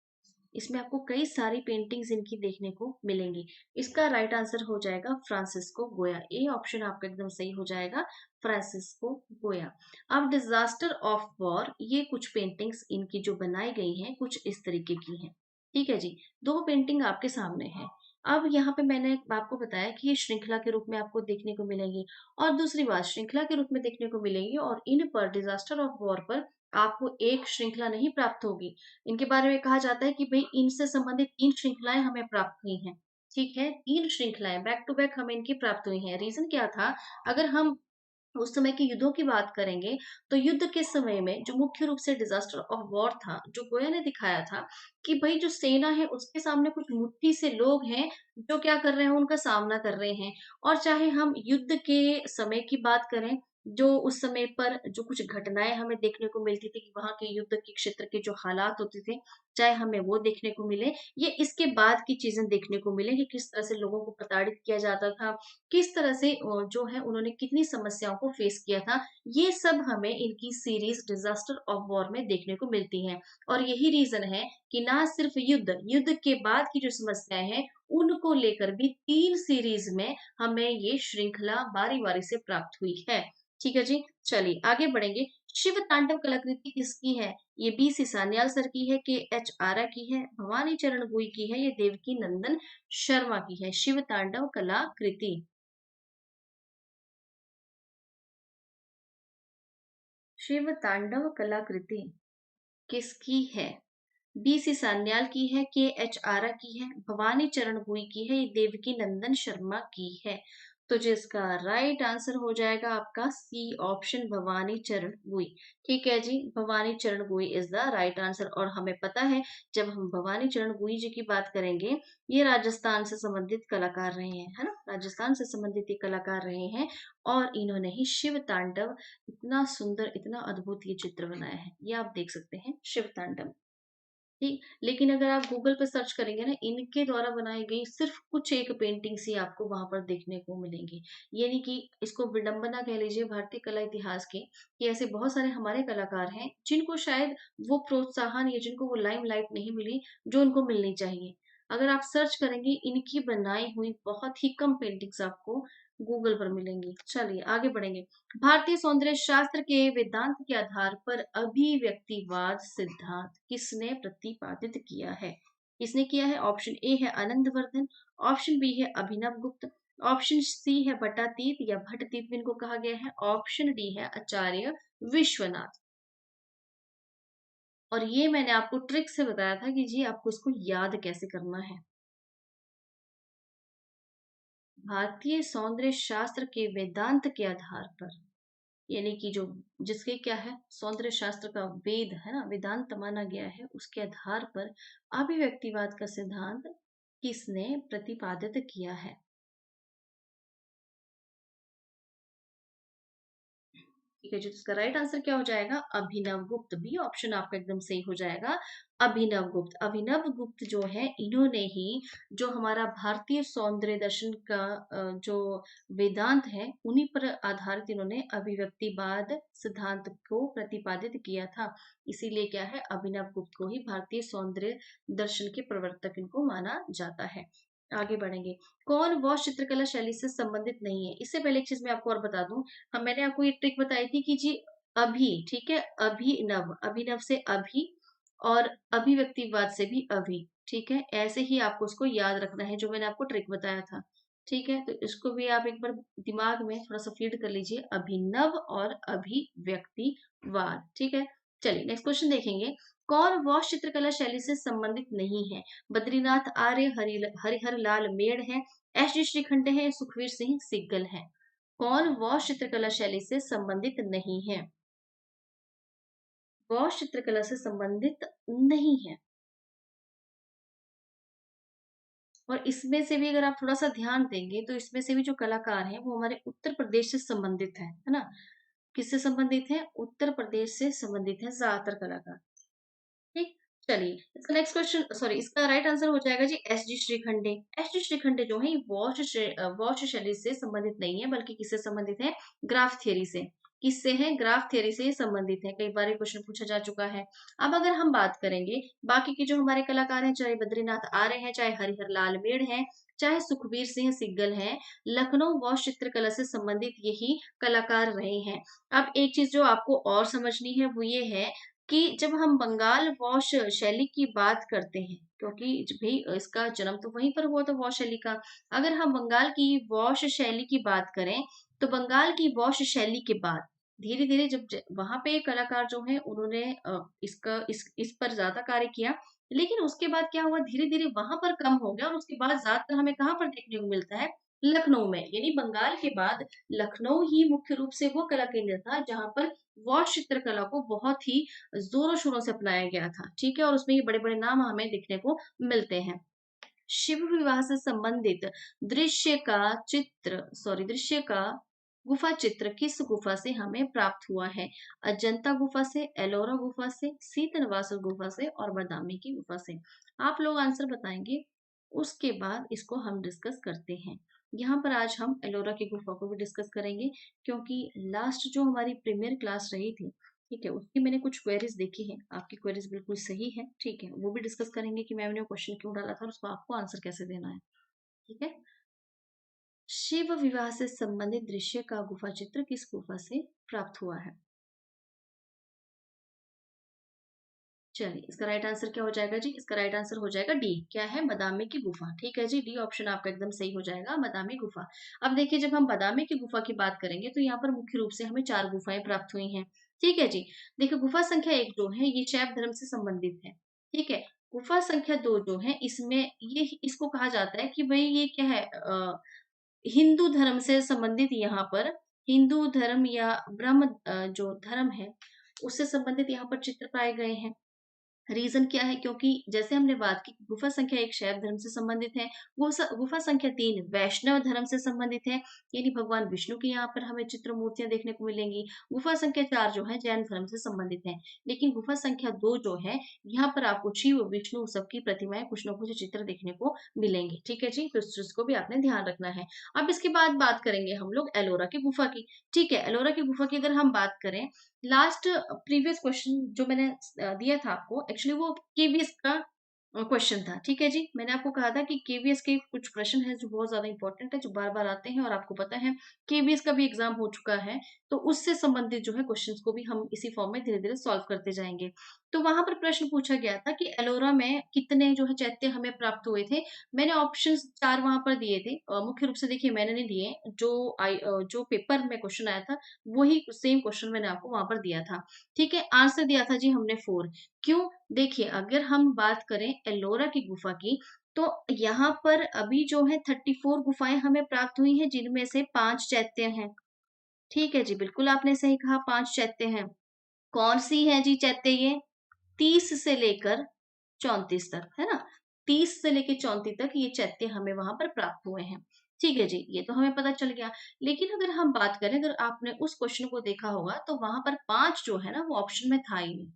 इसमें आपको कई सारी पेंटिंग्स इनकी देखने को मिलेंगी। इसका राइट आंसर हो जाएगा फ्रांसिस्को गोया, ए ऑप्शन आपका एकदम सही हो जाएगा, फ्रांसिस्को गोया। अब डिजास्टर ऑफ वॉर, ये कुछ पेंटिंग्स इनकी जो बनाई गई हैं कुछ इस तरीके की हैं। ठीक है जी, दो पेंटिंग आपके सामने है। अब यहाँ पे मैंने आपको बताया कि ये श्रृंखला के रूप में आपको देखने को मिलेंगी, और दूसरी बात श्रृंखला के रूप में देखने को मिलेंगी, और इन पर डिजास्टर ऑफ वॉर पर आपको एक श्रृंखला नहीं प्राप्त होगी। इनके बारे में कहा जाता है कि भाई इनसे संबंधित 3 श्रृंखलाएं हमें प्राप्त हुई हैं। ठीक है, 3 श्रृंखलाएं बैक टू बैक हमें इनकी प्राप्त हुई हैं। रीजन क्या था, अगर हम उस समय के युद्धों की बात करेंगे, तो युद्ध के समय में जो मुख्य रूप से डिजास्टर ऑफ वॉर था, जो गोया ने दिखाया था कि भाई जो सेना है उसके सामने कुछ मुट्ठी से लोग हैं जो क्या कर रहे हैं, उनका सामना कर रहे हैं। और चाहे हम युद्ध के समय की बात करें, जो उस समय पर जो कुछ घटनाएं हमें देखने को मिलती थी कि वहां के युद्ध के क्षेत्र के जो हालात होते थे, चाहे हमें वो देखने को मिले, ये इसके बाद की चीजें देखने को मिले कि किस तरह से लोगों को प्रताड़ित किया जाता था, किस तरह से जो है उन्होंने कितनी समस्याओं को फेस किया था, ये सब हमें इनकी सीरीज डिजास्टर ऑफ वॉर में देखने को मिलती हैं। और यही रीजन है कि ना सिर्फ युद्ध, युद्ध के बाद की जो समस्याएं हैं उनको लेकर भी 3 सीरीज में हमें ये श्रृंखला बारी बारी से प्राप्त हुई है। ठीक है जी, चलिए आगे बढ़ेंगे। शिव तांडव कलाकृति किसकी है? ये बी सी सान्याल सर की है, के एच आरा की है, भवानी चरण गुई की है, ये देवकी नंदन शर्मा की है? शिव तांडव कलाकृति। शिव तांडव कलाकृति किसकी है? बी सी सान्याल की है, के एच आरा की है, भवानी चरण भूई की है, देवकी नंदन शर्मा की है। तो जिसका राइट आंसर हो जाएगा आपका सी ऑप्शन, भवानी चरण भूई। ठीक है जी, भवानी चरण भूई इज द राइट आंसर। और हमें पता है, जब हम भवानी चरण भूई जी की बात करेंगे, ये राजस्थान से संबंधित कलाकार रहे हैं, है ना, राजस्थान से संबंधित ये कलाकार रहे हैं। और इन्होंने ही शिव तांडव, इतना सुंदर, इतना अद्भुत ये चित्र बनाया है, ये आप देख सकते हैं, शिव तांडव। ठीक, लेकिन अगर आप गूगल पे सर्च करेंगे ना, इनके द्वारा बनाई गई सिर्फ कुछ एक पेंटिंग्स ही आपको वहां पर देखने को मिलेंगी। यानी कि इसको विडंबना कह लीजिए भारतीय कला इतिहास की, कि ऐसे बहुत सारे हमारे कलाकार हैं जिनको शायद वो प्रोत्साहन या जिनको वो लाइमलाइट नहीं मिली जो उनको मिलनी चाहिए। अगर आप सर्च करेंगे, इनकी बनाई हुई बहुत ही कम पेंटिंग्स आपको गूगल पर मिलेंगी। चलिए आगे बढ़ेंगे। भारतीय सौंदर्य शास्त्र के वेदांत के आधार पर अभिव्यक्तिवाद सिद्धांत किसने प्रतिपादित किया है? किसने किया है? ऑप्शन ए है आनंदवर्धन, ऑप्शन बी है अभिनव गुप्त, ऑप्शन सी है भट्टातीत या भट्टतीत भी इनको कहा गया है, ऑप्शन डी है आचार्य विश्वनाथ। और ये मैंने आपको ट्रिक से बताया था कि जी आपको इसको याद कैसे करना है। भारतीय सौंदर्य शास्त्र के वेदांत के आधार पर, यानी कि जो जिसके क्या है, सौंदर्य शास्त्र का वेद है ना, वेदांत माना गया है, उसके आधार पर अभिव्यक्तिवाद का सिद्धांत किसने प्रतिपादित किया है? ठीक है जी, तो इसका राइट आंसर क्या हो जाएगा? अभिनव गुप्त। बी ऑप्शन आपका एकदम सही हो जाएगा, अभिनव गुप्त। अभिनव गुप्त जो है, इन्होंने ही जो हमारा भारतीय सौंदर्य दर्शन का जो वेदांत है, उन्हीं पर आधारित इन्होंने अभिव्यक्तिवाद सिद्धांत को प्रतिपादित किया था। इसीलिए क्या है, अभिनव गुप्त को ही भारतीय सौंदर्य दर्शन के प्रवर्तक इनको माना जाता है। आगे बढ़ेंगे। कौन वह चित्रकला शैली से संबंधित नहीं है? इससे पहले एक चीज मैं आपको और बता दूं, हम मैंने आपको ये ट्रिक बताई थी कि जी अभी, ठीक है, अभिनव, अभिनव से अभी, और अभिव्यक्तिवाद से भी अभी। ठीक है, ऐसे ही आपको उसको याद रखना है, जो मैंने आपको ट्रिक बताया था। ठीक है, तो इसको भी आप एक बार दिमाग में थोड़ा सा फीड कर लीजिए, अभिनव और अभिव्यक्तिवाद। ठीक है, चलिए नेक्स्ट क्वेश्चन देखेंगे। कौन वह चित्रकला शैली से संबंधित नहीं है? बद्रीनाथ आर्य, हरिहर लाल मेड़ है, एस डी श्रीखंडे है, सुखवीर सिंह सिग्गल है। कौन वह चित्रकला शैली से संबंधित नहीं है? वह चित्रकला से संबंधित नहीं है। और इसमें से भी अगर आप थोड़ा सा ध्यान देंगे, तो इसमें से भी जो कलाकार हैं वो हमारे उत्तर प्रदेश से संबंधित है ना? किससे संबंधित है? उत्तर प्रदेश से संबंधित है ज्यादातर कलाकार। ठीक, चलिए इसका नेक्स्ट क्वेश्चन, सॉरी, इसका राइट आंसर हो जाएगा G S G Shrikhande. S G Shrikhande जो है ये वॉश शैली से संबंधित नहीं है, बल्कि किससे संबंधित है? ग्राफ थ्योरी से। किससे है? ग्राफ थ्योरी से ये संबंधित है, कई बार ये क्वेश्चन पूछा जा चुका है। अब अगर हम बात करेंगे बाकी के जो हमारे कलाकार हैं, चाहे बद्रीनाथ आर्य हैं, चाहे हरिहर लाल मेड़ हैं, चाहे सुखबीर सिंह सिग्गल हैं, लखनऊ वॉश चित्रकला से संबंधित यही कलाकार रहे हैं। अब एक चीज जो आपको और समझनी है वो ये है कि जब हम बंगाल वॉश शैली की बात करते हैं, क्योंकि भी इसका जन्म तो वहीं पर हुआ था वॉश शैली का। अगर हम बंगाल की वॉश शैली की बात करें, तो बंगाल की वॉश शैली के बाद धीरे धीरे जब वहां पे कलाकार जो हैं उन्होंने इस पर ज्यादा कार्य किया, लेकिन उसके बाद क्या हुआ, धीरे धीरे वहां पर कम हो गया, और उसके बाद ज्यादातर हमें कहाँ पर देखने को मिलता है? लखनऊ में। यानी बंगाल के बाद लखनऊ ही मुख्य रूप से वो कला केंद्र था जहां पर वॉश चित्रकला को बहुत ही जोरों शोरों से अपनाया गया था। ठीक है, और उसमें ये बड़े बड़े नाम हमें देखने को मिलते हैं। शिव विवाह से संबंधित दृश्य का गुफा चित्र किस गुफा से हमें प्राप्त हुआ है? अजंता गुफा से, एलोरा गुफा से, सीतनवासर गुफा से, और बदामी की गुफा से। आप लोग आंसर बताएंगे, उसके बाद इसको हम डिस्कस करते हैं। यहाँ पर आज हम एलोरा की गुफा को भी डिस्कस करेंगे, क्योंकि लास्ट जो हमारी प्रीमियर क्लास रही थी, ठीक है, उसकी मैंने कुछ क्वेरीज देखी है, आपकी क्वेरीज बिल्कुल सही है। ठीक है, वो भी डिस्कस करेंगे कि मैम ने क्वेश्चन क्यों डाला था और उसको आपको आंसर कैसे देना है। ठीक है, शिव विवाह से संबंधित दृश्य का गुफा चित्र किस गुफा से प्राप्त हुआ है? चलिए, इसका राइट आंसर क्या हो जाएगा जी? इसका राइट आंसर हो जाएगा डी। क्या है? बादामी की गुफा। ठीक है जी, डी ऑप्शन आपका एकदम सही हो जाएगा, बादामी गुफा। अब देखिए, जब हम बादामी की गुफा की बात करेंगे तो यहाँ पर मुख्य रूप से हमें 4 गुफाएं प्राप्त हुई हैं। ठीक है जी। देखिए, गुफा संख्या 1 जो है ये शैव धर्म से संबंधित है। ठीक है। गुफा संख्या 2 जो है इसमें ये इसको कहा जाता है कि भई ये क्या है, हिंदू धर्म से संबंधित यहाँ पर हिंदू धर्म या ब्रह्म जो धर्म है, उससे संबंधित यहाँ पर चित्र पाए गए हैं। रीज़न क्या है? क्योंकि जैसे हमने बात की, गुफा संख्या 1 शैव धर्म से संबंधित है, गुफा संख्या 3 वैष्णव धर्म से संबंधित है, यानी भगवान विष्णु की यहाँ पर हमें चित्र मूर्तियाँ देखने को मिलेंगी। गुफा संख्या 4 जो है जैन धर्म से संबंधित है। लेकिन गुफा संख्या 2 जो है, यहाँ पर आपको शिव, विष्णु सबकी प्रतिमाएँ कुछ न कुछ चित्र देखने को मिलेंगे। ठीक है जी? तो इस चीज़ को भी आपने ध्यान रखना है। अब इसके बाद बात करेंगे हम लोग एलोरा की गुफा की। ठीक है, एलोरा की गुफा की अगर हम बात करें, लास्ट प्रीवियस क्वेश्चन जो मैंने दिया था आपको, एक्चुअली वो केवीएस का क्वेश्चन था। ठीक है जी। मैंने आपको कहा था कि केवीएस के कुछ प्रश्न हैं जो बहुत ज्यादा इंपॉर्टेंट है, जो बार बार आते हैं, और आपको पता है केवीएस का भी एग्जाम हो चुका है, तो उससे संबंधित जो है क्वेश्चंस को भी हम इसी फॉर्म में धीरे धीरे सॉल्व करते जाएंगे। तो वहां पर प्रश्न पूछा गया था कि एलोरा में कितने जो है चैत्य हमें प्राप्त हुए थे। मैंने ऑप्शंस 4 वहां पर दिए थे। मुख्य रूप से देखिए, मैंने नहीं दिए, जो पेपर में क्वेश्चन आया था वही सेम क्वेश्चन मैंने आपको वहां पर दिया था। ठीक है, आंसर दिया था जी हमने 4। क्यों? देखिए, अगर हम बात करें एलोरा की गुफा की, तो यहाँ पर अभी जो है 34 गुफाएं हमें प्राप्त हुई हैं, जिनमें से 5 चैत्य हैं। ठीक है जी, बिल्कुल आपने सही कहा, 5 चैत्य हैं। कौन सी है जी चैत्य ये? 30 से लेकर 34 तक, है ना? 30 से लेके 34 तक ये चैत्य हमें वहां पर प्राप्त हुए हैं। ठीक है जी, ये तो हमें पता चल गया। लेकिन अगर हम बात करें, अगर आपने उस क्वेश्चन को देखा होगा, तो वहां पर 5 जो है ना वो ऑप्शन में था ही नहीं।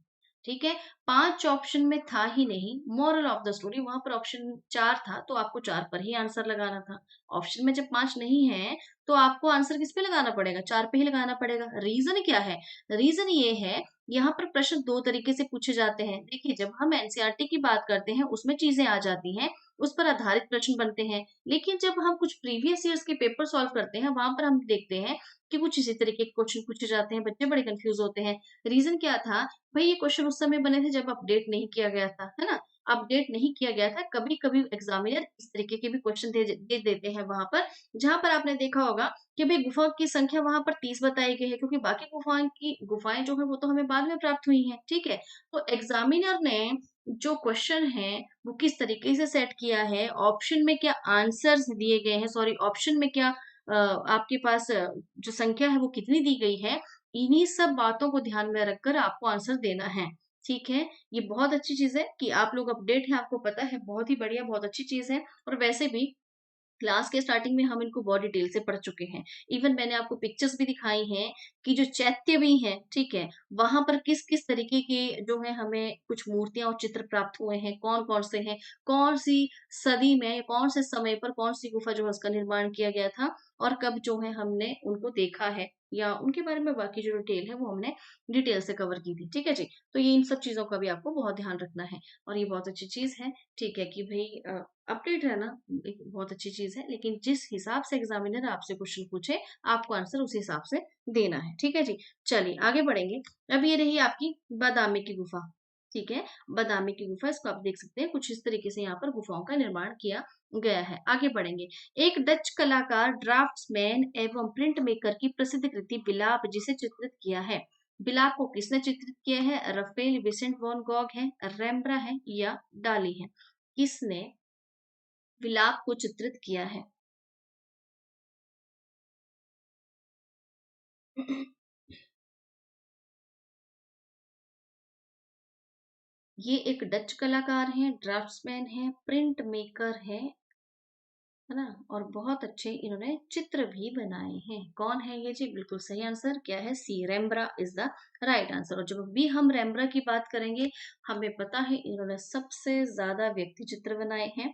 ठीक है, 5 ऑप्शन में था ही नहीं। मोरल ऑफ द स्टोरी, वहां पर ऑप्शन 4 था, तो आपको 4 पर ही आंसर लगाना था। ऑप्शन में जब 5 नहीं है, तो आपको आंसर किस पे लगाना पड़ेगा? 4 पे ही लगाना पड़ेगा। रीजन क्या है? रीजन ये है, यहाँ पर प्रश्न 2 तरीके से पूछे जाते हैं। देखिए, जब हम एनसीईआरटी की बात करते हैं, उसमें चीजें आ जाती हैं, उस पर आधारित प्रश्न बनते हैं। लेकिन जब हम कुछ प्रीवियस ईयर्स के पेपर सॉल्व करते हैं, वहां पर हम देखते हैं कि कुछ इसी तरीके के क्वेश्चन पूछे जाते हैं, बच्चे बड़े कंफ्यूज होते हैं। रीजन क्या था? भाई, ये क्वेश्चन उस समय बने थे जब अपडेट नहीं किया गया था, है ना? अपडेट नहीं किया गया था। कभी कभी एग्जामिनर इस तरीके के भी क्वेश्चन दे देते हैं वहां पर, जहां पर आपने देखा होगा कि भाई गुफा की संख्या वहां पर 30 बताई गई है, क्योंकि बाकी गुफाएं जो है वो तो हमें बाद में प्राप्त हुई हैं। ठीक है, तो एग्जामिनर ने जो क्वेश्चन है वो किस तरीके से सेट किया है, ऑप्शन में क्या आंसर्स दिए गए हैं, सॉरी, ऑप्शन में क्या आपके पास जो संख्या है वो कितनी दी गई है, इन्हीं सब बातों को ध्यान में रखकर आपको आंसर देना है। ठीक है, ये बहुत अच्छी चीज है कि आप लोग अपडेट है, आपको पता है, बहुत ही बढ़िया, बहुत अच्छी चीज है। और वैसे भी क्लास के स्टार्टिंग में हम इनको बहुत डिटेल से पढ़ चुके हैं। इवन मैंने आपको पिक्चर्स भी दिखाई हैं कि जो चैत्य भी हैं, ठीक है, वहां पर किस किस तरीके के जो है हमें कुछ मूर्तियां और चित्र प्राप्त हुए हैं, कौन कौन से हैं, कौन सी सदी में या कौन से समय पर कौन सी गुफा जो है उसका निर्माण किया गया था, और कब जो है हमने उनको देखा है, या उनके बारे में बाकी जो डिटेल है वो हमने डिटेल से कवर की थी। ठीक है जी। तो ये इन सब चीजों का भी आपको बहुत ध्यान रखना है, और ये बहुत अच्छी चीज है। ठीक है कि भाई, अपडेट रहना एक बहुत अच्छी चीज है, लेकिन जिस हिसाब से एग्जामिनर आपसे क्वेश्चन पूछे, आपको आंसर उसी हिसाब से देना है। ठीक है जी। चलिए आगे बढ़ेंगे। अब ये रही आपकी बादामी की गुफा। ठीक है, बादामी की गुफा, इसको आप देख सकते हैं, कुछ इस तरीके से यहाँ पर गुफाओं का निर्माण किया गया है। आगे बढ़ेंगे। एक डच कलाकार, ड्राफ्ट्समैन एवं प्रिंट मेकर की प्रसिद्ध कृति बिलाप, जिसे चित्रित किया है। बिलाप को किसने चित्रित किया है? रफेल, विसेंट वॉन गॉग है, रेम्ब्रा है, या डाली है? किसने विलाप को चित्रित किया है? ये एक डच कलाकार हैं, ड्राफ्ट्समैन हैं, प्रिंट मेकर है ना, और बहुत अच्छे इन्होंने चित्र भी बनाए हैं। कौन है ये जी? बिल्कुल सही आंसर क्या है? C, Rembrandt is the right answer. और जब भी हम रेम्ब्रा की बात करेंगे, हमें पता है इन्होंने सबसे ज्यादा व्यक्ति चित्र बनाए हैं।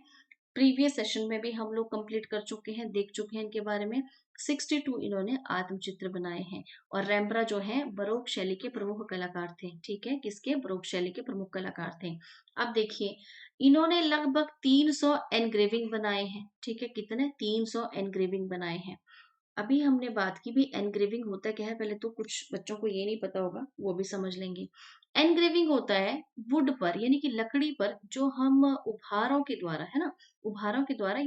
प्रीवियस सेशन में भी हम लोग कंप्लीट कर चुके हैं, देख चुके हैं इनके बारे में। 62 इन्होंने आत्मचित्र बनाए हैं। और रैम्ब्रा जो है बरोक शैली के प्रमुख कलाकार थे। ठीक है, किसके? बरोक शैली के प्रमुख कलाकार थे। अब देखिए, इन्होंने लगभग 300 एनग्रेविंग बनाए हैं। ठीक है, कितने? 300 एनग्रेविंग बनाए हैं। अभी हमने बात की भी एनग्रेविंग होता क्या है, पहले तो कुछ बच्चों को ये नहीं पता होगा, वो भी समझ लेंगे। एनग्रेविंग होता है वुड पर यानी कि लकड़ी पर जो हम उपहारों के द्वारा, है ना, उपहारों के द्वारा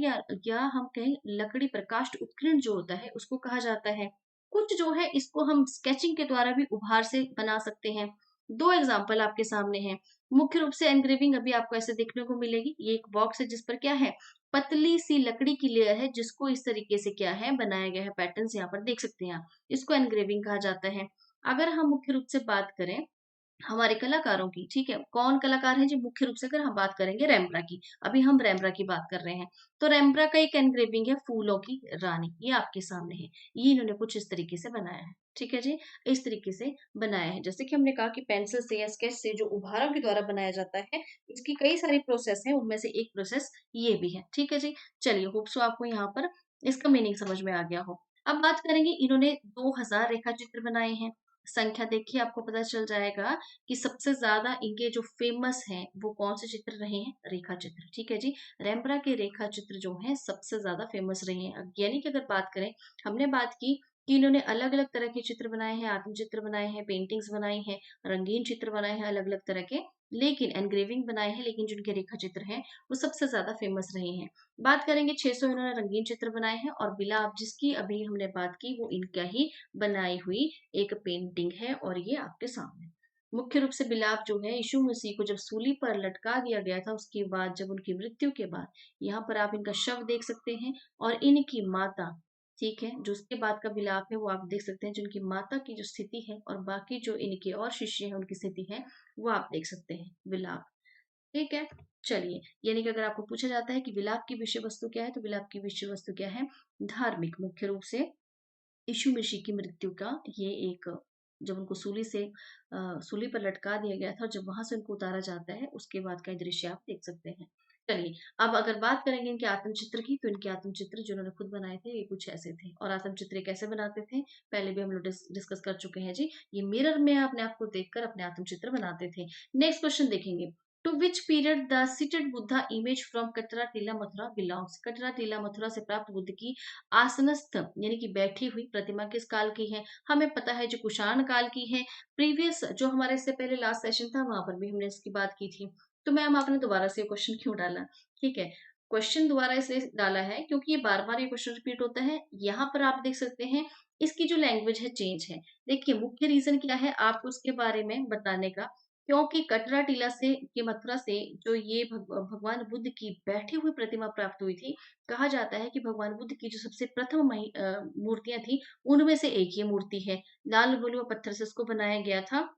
या हम कहें लकड़ी पर काष्ठ उत्कीर्ण जो होता है उसको कहा जाता है। कुछ जो है इसको हम स्केचिंग के द्वारा भी उपहार से बना सकते हैं। दो एग्जाम्पल आपके सामने हैं। मुख्य रूप से एनग्रेविंग अभी आपको ऐसे देखने को मिलेगी, ये एक बॉक्स है जिस पर क्या है, पतली सी लकड़ी की लेयर है जिसको इस तरीके से क्या है बनाया गया है, पैटर्न्स यहाँ पर देख सकते हैं आप, इसको एनग्रेविंग कहा जाता है। अगर हम मुख्य रूप से बात करें हमारे कलाकारों की, ठीक है, कौन कलाकार हैं जी, मुख्य रूप से अगर हम बात करेंगे रैम्ब्रा की, अभी हम रैम्ब्रा की बात कर रहे हैं, तो रैम्ब्रा का एक एनग्रेविंग है फूलों की रानी, ये आपके सामने है। ये इन्होंने कुछ इस तरीके से बनाया है, ठीक है जी, इस तरीके से बनाया है। जैसे कि हमने कहा कि पेंसिल से या स्केच से जो उपहारों के द्वारा बनाया जाता है, इसकी कई सारी प्रोसेस है, उनमें से एक प्रोसेस ये भी है, ठीक है जी। चलिए, होप सो आपको यहाँ पर इसका मीनिंग समझ में आ गया हो। अब बात करेंगे, इन्होंने 2000 रेखा चित्र बनाए हैं। संख्या देखिए, आपको पता चल जाएगा कि सबसे ज्यादा इनके जो फेमस हैं वो कौन से चित्र रहे हैं, रेखा चित्र, ठीक है जी। रैम्ब्रा के रेखा चित्र जो हैं सबसे ज्यादा फेमस रहे हैं। यानी कि अगर बात करें, हमने बात की कि इन्होंने अलग अलग तरह के चित्र बनाए हैं, आत्म चित्र बनाए हैं, पेंटिंग्स बनाई हैं, रंगीन चित्र बनाए हैं अलग अलग तरह के, लेकिन एनग्रेविंग बनाए हैं, लेकिन जिनके रेखा चित्र हैं वो सबसे ज्यादा फेमस रहे हैं। बात करेंगे 600 इन्होंने रंगीन चित्र बनाए हैं, और बिलाप जिसकी अभी हमने बात की वो इनका ही बनाई हुई एक पेंटिंग है, और ये आपके सामने। मुख्य रूप से बिलाप जो है यीशु मसीह को जब सूली पर लटका दिया गया था, उसके बाद जब उनकी मृत्यु के बाद यहाँ पर आप इनका शव देख सकते हैं, और इनकी माता, ठीक है, जो उसके बाद का बिलाप है वो आप देख सकते हैं, जिनकी माता की जो स्थिति है और बाकी जो इनके और शिष्य हैं उनकी स्थिति है वो आप देख सकते हैं बिलाप, ठीक है। चलिए, यानी कि अगर आपको पूछा जाता है कि विलाप की विषय वस्तु क्या है, तो विलाप की विषय वस्तु क्या है, धार्मिक, मुख्य रूप से यीशु मसीह की मृत्यु का ये एक, जब उनको सूली पर लटका दिया गया था, जब वहां से उनको उतारा जाता है उसके बाद का ये दृश्य आप देख सकते हैं। चलिए, अब अगर बात करेंगे इनके आत्मचित्र की, तो इनके आत्मचित्र जो उन्होंने खुद बनाए थे ये कुछ ऐसे थे। और आत्मचित्र कैसे बनाते थे, पहले भी हम लोग डिस्कस कर चुके हैं जी, ये मिरर में अपने आप को देखकर अपने आत्मचित्र बनाते थे। नेक्स्ट क्वेश्चन देखेंगे, to which period the seated Buddha image from Katra Tila Mathura belongs, Katra Tila Mathura से प्राप्त बुद्ध की आसनस्थ यानी कि बैठी हुई प्रतिमा किस काल की है, हमें पता है जो कुषाण काल की है। प्रीवियस जो हमारे इससे पहले लास्ट सेशन था वहां पर भी हमने इसकी बात की थी। तो मैम आपने दोबारा से क्वेश्चन क्यों डाला, ठीक है, क्वेश्चन दोबारा इसलिए डाला है क्योंकि ये बार बार ये क्वेश्चन रिपीट होता है। यहाँ पर आप देख सकते हैं इसकी जो लैंग्वेज है चेंज है। देखिए, मुख्य रीजन क्या है आपको उसके बारे में बताने का, क्योंकि कटरा टीला से की मथुरा से जो ये भगवान बुद्ध की बैठी हुई प्रतिमा प्राप्त हुई थी, कहा जाता है कि भगवान बुद्ध की जो सबसे प्रथम मूर्तियां थी उनमें से एक ये मूर्ति है। लाल बलुआ पत्थर से इसको बनाया गया था,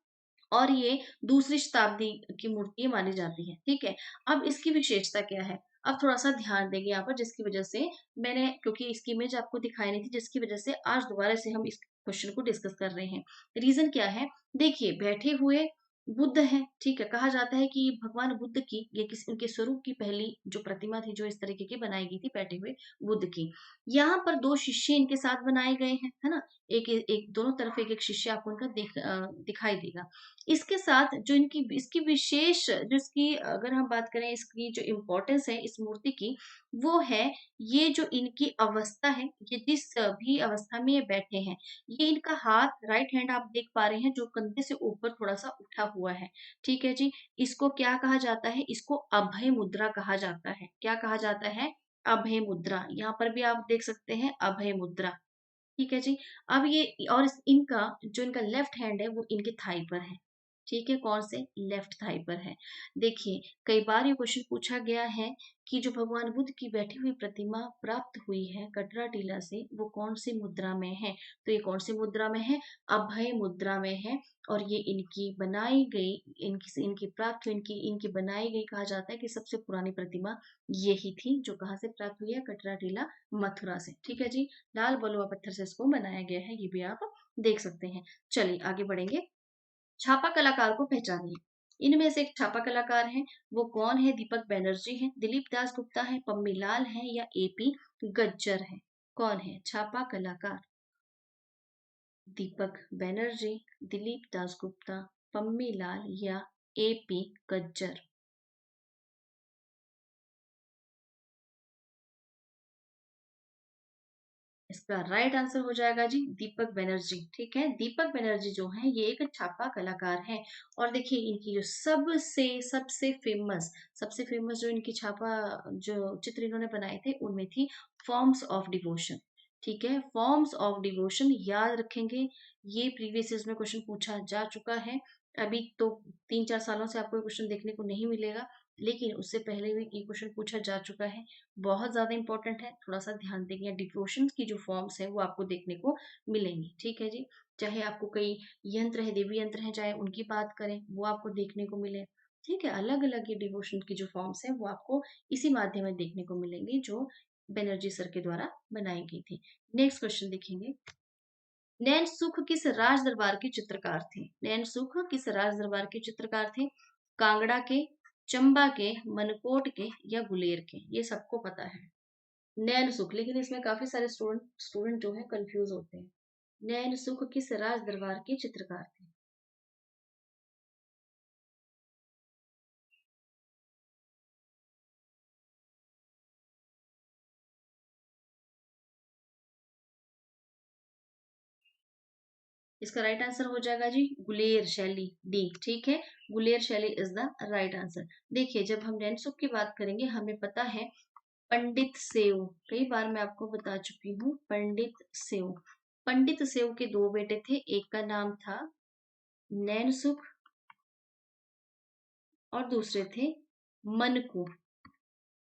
और ये दूसरी शताब्दी की मूर्ति मानी जाती है, ठीक है। अब इसकी विशेषता क्या है, अब थोड़ा सा ध्यान देंगे यहाँ पर, जिसकी वजह से मैंने, क्योंकि इसकी इमेज आपको दिखाई नहीं थी, जिसकी वजह से आज दोबारा से हम इस क्वेश्चन को डिस्कस कर रहे हैं। रीजन क्या है, देखिए, बैठे हुए बुद्ध है, ठीक है, कहा जाता है कि भगवान बुद्ध की ये किसी उनके स्वरूप की पहली जो प्रतिमा थी जो इस तरीके की बनाई गई थी बैठे हुए बुद्ध की। यहाँ पर दो शिष्य इनके साथ बनाए गए हैं, है ना, एक एक दोनों तरफ एक एक शिष्य आपको उनका दिखाई देगा। इसके साथ जो इनकी इसकी विशेष जो इसकी अगर हम बात करें इसकी जो इम्पोर्टेंस है इस मूर्ति की, वो है ये जो इनकी अवस्था है, ये जिस भी अवस्था में ये बैठे हैं, ये इनका हाथ राइट हैंड आप देख पा रहे हैं जो कंधे से ऊपर थोड़ा सा उठा हुआ है, ठीक है जी। इसको क्या कहा जाता है, इसको अभय मुद्रा कहा जाता है। क्या कहा जाता है, अभय मुद्रा, यहाँ पर भी आप देख सकते हैं अभय मुद्रा, ठीक है जी। अब ये और इनका जो इनका लेफ्ट हैंड है वो इनके थाई पर है, ठीक है, कौन से, लेफ्ट थाई पर है। देखिए, कई बार ये क्वेश्चन पूछा गया है कि जो भगवान बुद्ध की बैठी हुई प्रतिमा प्राप्त हुई है कटरा टीला से वो कौन सी मुद्रा में है, तो ये कौन सी मुद्रा में है, अभय मुद्रा में है। और ये इनकी बनाई गई, इनकी इनकी प्राप्त हुई, इनकी इनकी बनाई गई, कहा जाता है कि सबसे पुरानी प्रतिमा यही थी जो कहाँ से प्राप्त हुई है, कटरा टीला मथुरा से, ठीक है जी। लाल बलुआ पत्थर से इसको बनाया गया है, ये भी आप देख सकते हैं। चलिए आगे बढ़ेंगे, छापा कलाकार को पहचानिए। इनमें से एक छापा कलाकार है, वो कौन है, दीपक बैनर्जी है, दिलीप दास गुप्ता है, पम्मी लाल है, या एपी गज्जर है। कौन है छापा कलाकार, दीपक बैनर्जी, दिलीप दास गुप्ता, पम्मी लाल, या एपी गज्जर। इसका राइट आंसर हो जाएगा जी दीपक बनर्जी। ठीक है, दीपक बनर्जी जो है ये एक छापा कलाकार है। और देखिए इनकी जो सबसे फेमस जो इनकी छापा जो चित्र इन्होंने बनाए थे उनमें थी फॉर्म्स ऑफ डिवोशन। ठीक है, फॉर्म्स ऑफ डिवोशन याद रखेंगे। ये प्रीवियस ईयर्स में क्वेश्चन पूछा जा चुका है। अभी तो 3-4 सालों से आपको क्वेश्चन देखने को नहीं मिलेगा, लेकिन उससे पहले भी ये क्वेश्चन पूछा जा चुका है। बहुत ज्यादा इंपॉर्टेंट है, थोड़ा सा ध्यान देंगे। डिवोशन की जो फॉर्म्स है वो आपको देखने को मिलेंगी। ठीक है जी, चाहे आपको कई यंत्र है, देवी यंत्र है, चाहे उनकी बात करें वो आपको देखने को मिले। ठीक है, अलग अलग ये डिवोशन की जो फॉर्म्स है वो आपको इसी माध्यम में देखने को मिलेंगी जो बनर्जी सर के द्वारा बनाई गई थी। नेक्स्ट क्वेश्चन देखेंगे। नैन सुख किस राज दरबार के चित्रकार थे? नैन सुख किस राज दरबार के चित्रकार थे? कांगड़ा के, चंबा के, मनकोट के या गुलेर के? ये सबको पता है नैन सुख, लेकिन इसमें काफी सारे स्टूडेंट जो है कंफ्यूज होते हैं। नैन सुख किस राज दरबार के चित्रकार थे? इसका राइट आंसर हो जाएगा जी गुलेर शैली, डी। ठीक है, गुलेर शैली इज द राइट आंसर। देखिए जब हम नैन सुख की बात करेंगे हमें पता है पंडित सेव, कई बार मैं आपको बता चुकी हूँ पंडित सेव। पंडित सेव के दो बेटे थे, एक का नाम था नैन सुख और दूसरे थे मनकू।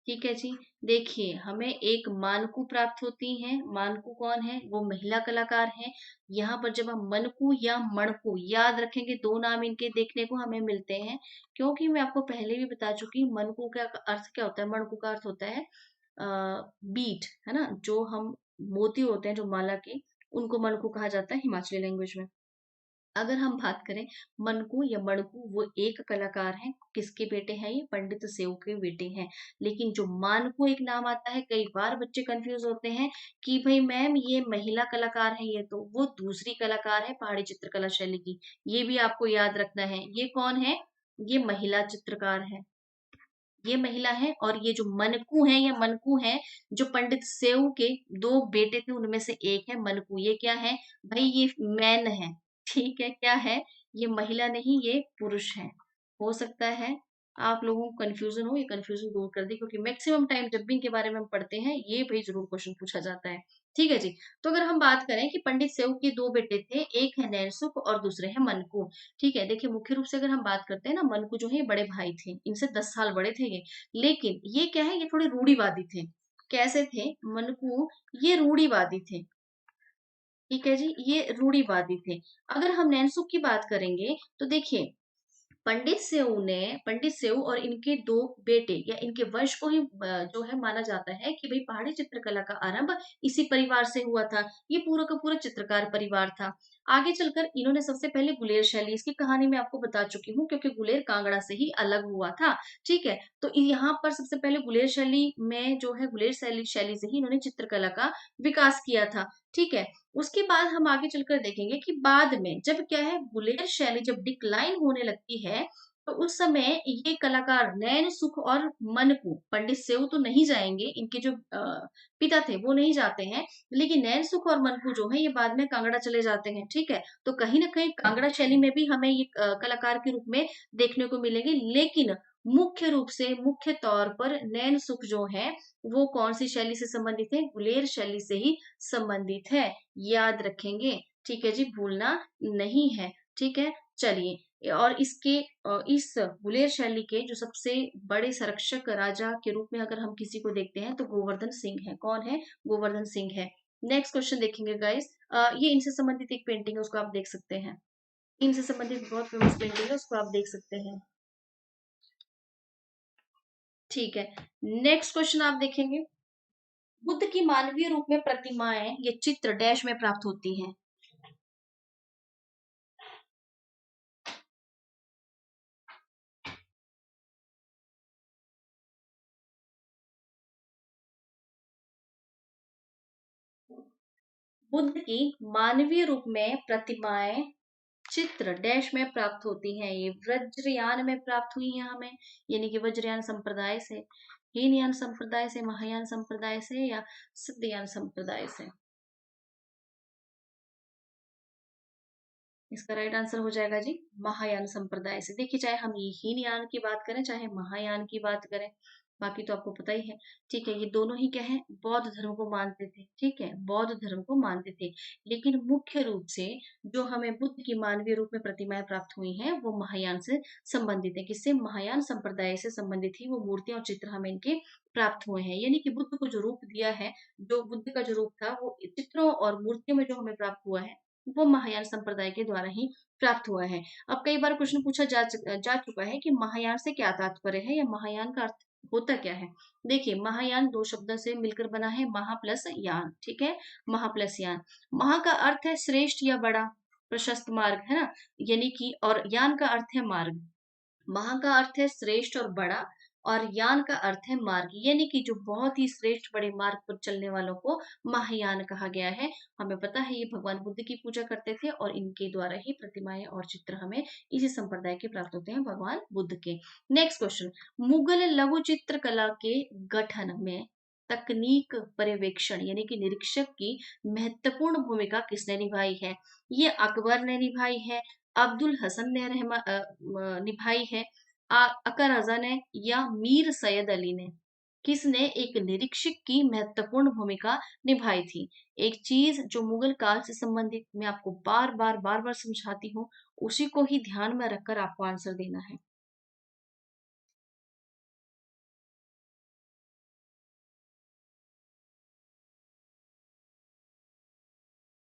ठीक है जी, देखिए हमें एक मानकू प्राप्त होती है। मानकू कौन है? वो महिला कलाकार है। यहाँ पर जब हम मनकू या मणकू याद रखेंगे, दो नाम इनके देखने को हमें मिलते हैं। क्योंकि मैं आपको पहले भी बता चुकी हूँ मनकू का अर्थ क्या होता है, मणकू का अर्थ होता है बीट, है ना, जो हम मोती होते हैं जो माला के, उनको मणकू कहा जाता है हिमाचली लैंग्वेज में। अगर हम बात करें मनकू या मणकू, वो एक कलाकार हैं। किसके बेटे हैं? ये पंडित सेव के बेटे हैं। लेकिन जो मानकू एक नाम आता है, कई बार बच्चे कंफ्यूज होते हैं कि भाई मैम ये महिला कलाकार है, ये तो वो दूसरी कलाकार है पहाड़ी चित्रकला शैली की। ये भी आपको याद रखना है। ये कौन है? ये महिला चित्रकार है, ये महिला है। और ये जो मनकू है, ये मनकू है जो पंडित सेव के दो बेटे थे उनमें से एक है मनकू। ये क्या है भाई? ये मैन है। ठीक है, क्या है? ये महिला नहीं, ये पुरुष है। हो सकता है आप लोगों को कंफ्यूजन हो, ये कंफ्यूजन दूर कर दी, क्योंकि मैक्सिमम टाइम जब भी इनके बारे में हम पढ़ते हैं ये भाई जरूर क्वेश्चन पूछा जाता है। ठीक है जी, तो अगर हम बात करें कि पंडित सेव के दो बेटे थे, एक है नैनसुख और दूसरे है मनकू। ठीक है, देखिए मुख्य रूप से अगर हम बात करते हैं ना, मनकू जो है ये बड़े भाई थे, इनसे 10 साल बड़े थे ये। लेकिन ये क्या है, ये थोड़े रूढ़िवादी थे। कैसे थे मनकू? ये रूढ़िवादी थे। ठीक है जी, ये रूढ़िवादी थे। अगर हम नैनसुख की बात करेंगे तो देखिए पंडित सेऊ और इनके दो बेटे या इनके वंश को ही जो है माना जाता है कि भाई पहाड़ी चित्रकला का आरंभ इसी परिवार से हुआ था। ये पूरा का पूरा चित्रकार परिवार था। आगे चलकर इन्होंने सबसे पहले गुलेर शैली, इसकी कहानी मैं आपको बता चुकी हूँ क्योंकि गुलेर कांगड़ा से ही अलग हुआ था। ठीक है, तो यहाँ पर सबसे पहले गुलेर शैली में जो है गुलेर शैली शैली से ही इन्होंने चित्रकला का विकास किया था। ठीक है, उसके बाद हम आगे चलकर देखेंगे कि बाद में जब क्या है, बुलेर शैली जब डिक्लाइन होने लगती है, तो उस समय ये कलाकार नैन सुख और मनकू, पंडित सेऊ तो नहीं जाएंगे, इनके जो पिता थे वो नहीं जाते हैं, लेकिन नैन सुख और मनकू जो है ये बाद में कांगड़ा चले जाते हैं। ठीक है, तो कहीं ना कहीं कांगड़ा शैली में भी हमें ये कलाकार के रूप में देखने को मिलेंगे। लेकिन मुख्य रूप से, मुख्य तौर पर नैन सुख जो है वो कौन सी शैली से संबंधित है? गुलेर शैली से ही संबंधित है। याद रखेंगे। ठीक है जी, भूलना नहीं है। ठीक है, चलिए। और इस गुलेर शैली के जो सबसे बड़े संरक्षक राजा के रूप में अगर हम किसी को देखते हैं तो गोवर्धन सिंह है। कौन है? गोवर्धन सिंह है। नेक्स्ट क्वेश्चन देखेंगे गाइस। ये इनसे संबंधित एक पेंटिंग है, उसको आप देख सकते हैं। इनसे संबंधित बहुत फेमस पेंटिंग है, उसको आप देख सकते हैं। ठीक है, नेक्स्ट क्वेश्चन आप देखेंगे। बुद्ध की मानवीय रूप में प्रतिमाएं, ये चित्र डैश में प्राप्त होती हैं। बुद्ध की मानवीय रूप में प्रतिमाएं चित्र डैश में प्राप्त होती हैं। ये वज्रयान में प्राप्त हुई हैं हमें, यानी कि वज्रयान संप्रदाय से, हीनयान संप्रदाय से, महायान संप्रदाय से या सिद्धयान संप्रदाय से। इसका राइट आंसर हो जाएगा जी महायान संप्रदाय से। देखिए चाहे हम ये हीनयान की बात करें चाहे महायान की बात करें, बाकी तो आपको पता ही है। ठीक है, ये दोनों ही क्या है, बौद्ध धर्म को मानते थे। ठीक है, बौद्ध धर्म को मानते थे, लेकिन मुख्य रूप से जो हमें बुद्ध की मानवीय रूप में प्रतिमाएं प्राप्त हुई हैं वो महायान से संबंधित है। किससे? महायान संप्रदाय से संबंधित ही वो मूर्तियां और चित्र हमें इनके प्राप्त हुए हैं। यानी कि बुद्ध को जो रूप दिया है, जो बुद्ध का जो रूप था वो चित्रों और मूर्तियों में जो हमें प्राप्त हुआ है वो महायान संप्रदाय के द्वारा ही प्राप्त हुआ है। अब कई बार क्वेश्चन पूछा जा चुका है कि महायान से क्या तात्पर्य है या महायान का अर्थ होता क्या है। देखिए महायान दो शब्दों से मिलकर बना है, महा प्लस यान। ठीक है, महा प्लस यान। महा का अर्थ है श्रेष्ठ या बड़ा, प्रशस्त मार्ग, है ना। यानी कि और यान का अर्थ है मार्ग। महा का अर्थ है श्रेष्ठ और बड़ा, और यान का अर्थ है मार्ग, यानी कि जो बहुत ही श्रेष्ठ बड़े मार्ग पर चलने वालों को महायान कहा गया है। हमें पता है ये भगवान बुद्ध की पूजा करते थे और इनके द्वारा ही प्रतिमाएं और चित्र हमें इसी संप्रदाय के प्राप्त होते हैं, भगवान बुद्ध के। नेक्स्ट क्वेश्चन, मुगल लघु चित्रकला के गठन में तकनीक पर्यवेक्षण यानी कि निरीक्षक की महत्वपूर्ण भूमिका किसने निभाई है? ये अकबर ने निभाई है, अब्दुल हसन ने निभाई है, अकर रजा ने, या मीर सैयद अली ने? किसने एक निरीक्षक की महत्वपूर्ण भूमिका निभाई थी? एक चीज जो मुगल काल से संबंधित मैं आपको बार बार समझाती हूँ, उसी को ही ध्यान में रखकर आपको आंसर देना है।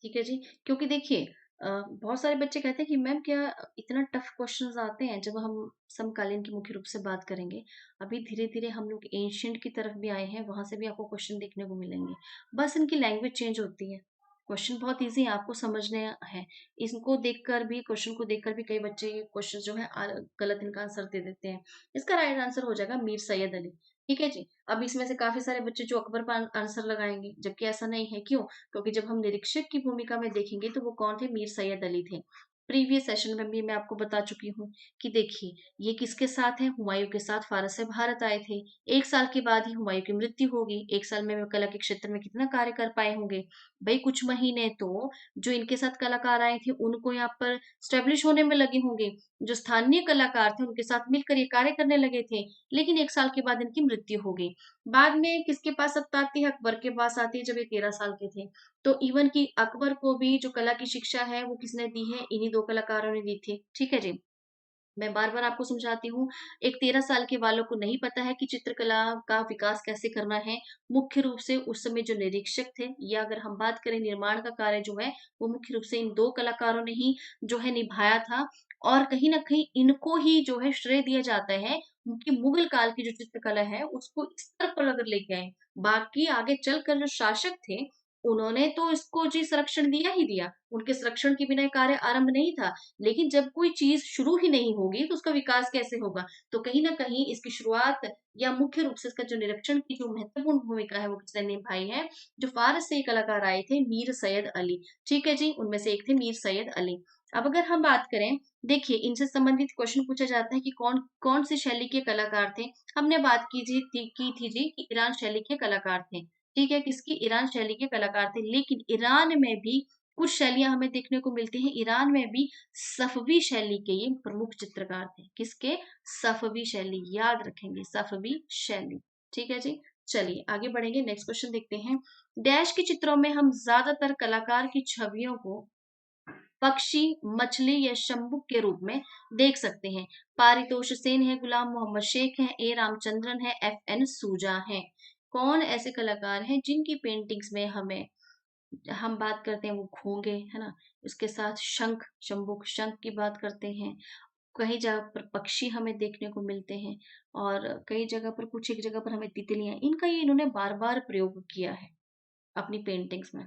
ठीक है जी, क्योंकि देखिए बहुत सारे बच्चे कहते हैं कि मैम क्या इतना टफ क्वेश्चंस आते हैं जब हम समकालीन की मुख्य रूप से बात करेंगे। अभी धीरे धीरे हम लोग एंशियंट की तरफ भी आए हैं, वहां से भी आपको क्वेश्चन देखने को मिलेंगे। बस इनकी लैंग्वेज चेंज होती है। क्वेश्चन बहुत इजी है, आपको समझने हैं। इसको देखकर भी, क्वेश्चन को देखकर भी कई बच्चे ये क्वेश्चन जो है गलत इनका आंसर दे देते हैं। इसका राइट आंसर हो जाएगा मीर सैयद अली। ठीक है जी। अब इसमें से काफी सारे बच्चे जो अकबर पर आंसर लगाएंगे, जबकि ऐसा नहीं है। क्यों? क्योंकि जब हम निरीक्षक की भूमिका में देखेंगे तो वो कौन थे? मीर सैयद अली थे। प्रीवियस सेशन में भी मैं आपको बता चुकी हूँ कि देखिए ये किसके साथ है, हुमायूं के साथ फारस से भारत आए थे। एक साल के बाद ही हुमायूं की मृत्यु होगी। एक साल में वे कला के क्षेत्र में कितना कार्य कर पाए होंगे? भाई कुछ महीने तो जो इनके साथ कलाकार आए थे उनको यहाँ पर स्टेब्लिश होने में लगे होंगे। जो स्थानीय कलाकार थे उनके साथ मिलकर ये कार्य करने लगे थे, लेकिन एक साल के बाद इनकी मृत्यु हो गई। बाद में किसके पास सत्ता आती है? अकबर के पास आती है, जब ये 13 साल के थे। तो इवन कि अकबर को भी जो कला की शिक्षा है वो किसने दी है? इन्हीं दो कलाकारों ने दी थी। ठीक है जी। मैं बार बार आपको समझाती हूँ, एक 13 साल के वालों को नहीं पता है कि चित्रकला का विकास कैसे करना है। मुख्य रूप से उस समय जो निरीक्षक थे, या अगर हम बात करें निर्माण का कार्य जो है, वो मुख्य रूप से इन दो कलाकारों ने ही जो है निभाया था। और कहीं ना कहीं इनको ही जो है श्रेय दिया जाता है कि मुगल काल की जो चित्रकला है उसको इस स्तर पर अगर लेके आए। बाकी आगे चलकर जो शासक थे उन्होंने तो इसको जी संरक्षण दिया ही दिया, उनके संरक्षण के बिना ये कार्य आरंभ नहीं था। लेकिन जब कोई चीज शुरू ही नहीं होगी तो उसका विकास कैसे होगा? तो कहीं ना कहीं इसकी शुरुआत या मुख्य रूप से इसका जो निरीक्षण की जो महत्वपूर्ण भूमिका है वो किसने निभाई है? जो फारस से ये कलाकार आए थे, मीर सैयद अली। ठीक है जी, उनमें से एक थे मीर सैयद अली। अब अगर हम बात करें, देखिए इनसे संबंधित क्वेश्चन पूछा जाता है कि कौन कौन सी शैली के कलाकार थे। हमने बात की थी जी कि ईरान शैली के कलाकार थे। ठीक है, किसकी? ईरान शैली के कलाकार थे। लेकिन ईरान में भी कुछ शैलियां हमें देखने को मिलती हैं। ईरान में भी सफवी शैली के ये प्रमुख चित्रकार थे। किसके? सफवी शैली, याद रखेंगे, सफवी शैली। ठीक है जी। चलिए आगे बढ़ेंगे, नेक्स्ट क्वेश्चन देखते हैं। डैश के चित्रों में हम ज्यादातर कलाकार की छवियों को पक्षी, मछली या शंभुक के रूप में देख सकते हैं। पारितोष सेन है, गुलाम मोहम्मद शेख है, ए रामचंद्रन है, एफ एन सूजा है। कौन ऐसे कलाकार हैं जिनकी पेंटिंग्स में हमें, हम बात करते हैं वो घोंगे, है ना, इसके साथ शंख, शंभुक शंख की बात करते हैं। कई जगह पर पक्षी हमें देखने को मिलते हैं, और कई जगह पर, कुछ एक जगह पर हमें तितलियां, इनका ये इन्होंने बार बार प्रयोग किया है अपनी पेंटिंग्स में।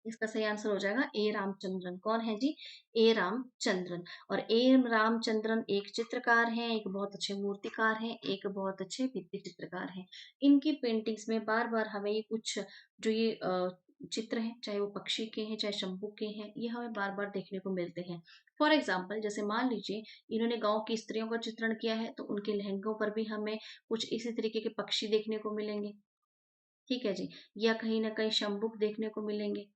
इसका सही आंसर हो जाएगा ए रामचंद्रन। कौन है जी? ए रामचंद्रन। और ए रामचंद्रन एक चित्रकार हैं, एक बहुत अच्छे मूर्तिकार हैं, एक बहुत अच्छे भित्ति चित्रकार हैं। इनकी पेंटिंग्स में बार बार हमें ये कुछ जो ये चित्र हैं, चाहे वो पक्षी के हैं, चाहे शंभू के हैं, ये हमें बार बार देखने को मिलते हैं। फॉर एग्जाम्पल, जैसे मान लीजिए इन्होंने गांव की स्त्रियों का चित्रण किया है, तो उनके लहंगों पर भी हमें कुछ इसी तरीके के पक्षी देखने को मिलेंगे। ठीक है जी। या कहीं ना कहीं शंभुक देखने को मिलेंगे।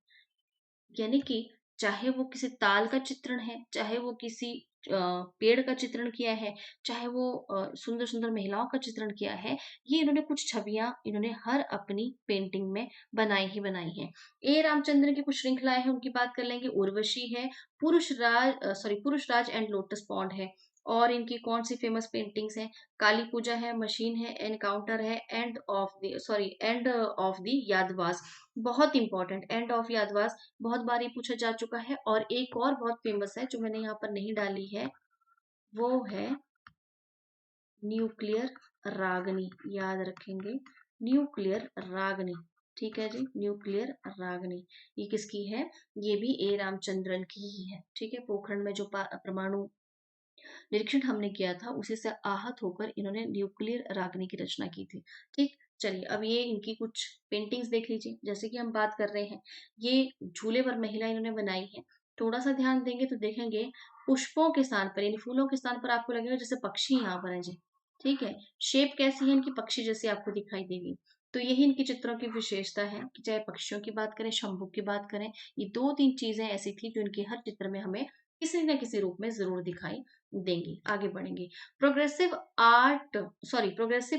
यानी कि चाहे वो किसी ताल का चित्रण है, चाहे वो किसी पेड़ का चित्रण किया है, चाहे वो सुंदर सुंदर महिलाओं का चित्रण किया है, ये इन्होंने कुछ छवियां इन्होंने हर अपनी पेंटिंग में बनाई ही बनाई है। ए रामचंद्रन की कुछ श्रृंखलाएं हैं, उनकी बात कर लेंगे। उर्वशी है, पुरुष राज एंड लोटस पॉन्ड है। और इनकी कौन सी फेमस पेंटिंग्स हैं? काली पूजा है, मशीन है, एनकाउंटर है, एंड ऑफ द यादवास। बहुत इंपॉर्टेंट, एंड ऑफ यादवास बहुत बार ये पूछा जा चुका है। और एक और बहुत फेमस है जो मैंने यहाँ पर नहीं डाली है, वो है न्यूक्लियर रागनी। याद रखेंगे, न्यूक्लियर रागनी। ठीक है जी, न्यूक्लियर रागनी। ये किसकी है? ये भी ए रामचंद्रन की ही है। ठीक है, पोखरण में जो परमाणु निरीक्षण हमने किया था, उसी से आहत होकर इन्होंने न्यूक्लियर रागनी की रचना की थी। ठीक, चलिए अब ये इनकी कुछ पेंटिंग्स देख लीजिए। जैसे कि हम बात कर रहे हैं, ये झूले पर महिला इन्होंने बनाई है। थोड़ा सा ध्यान देंगे तो देखेंगे पुष्पों के स्थान पर, यानी फूलों के स्थान पर आपको लगेगा जैसे पक्षी यहाँ पर है जी। ठीक है, शेप कैसी है इनकी? पक्षी जैसी आपको दिखाई देगी। तो यही इनकी चित्रों की विशेषता है कि चाहे पक्षियों की बात करें, शंभू की बात करें, ये दो तीन चीजें ऐसी थी जो इनके हर चित्र में हमें किसी न किसी रूप में जरूर दिखाई देंगी। आगे बढ़ेंगे। प्रोग्रेसिव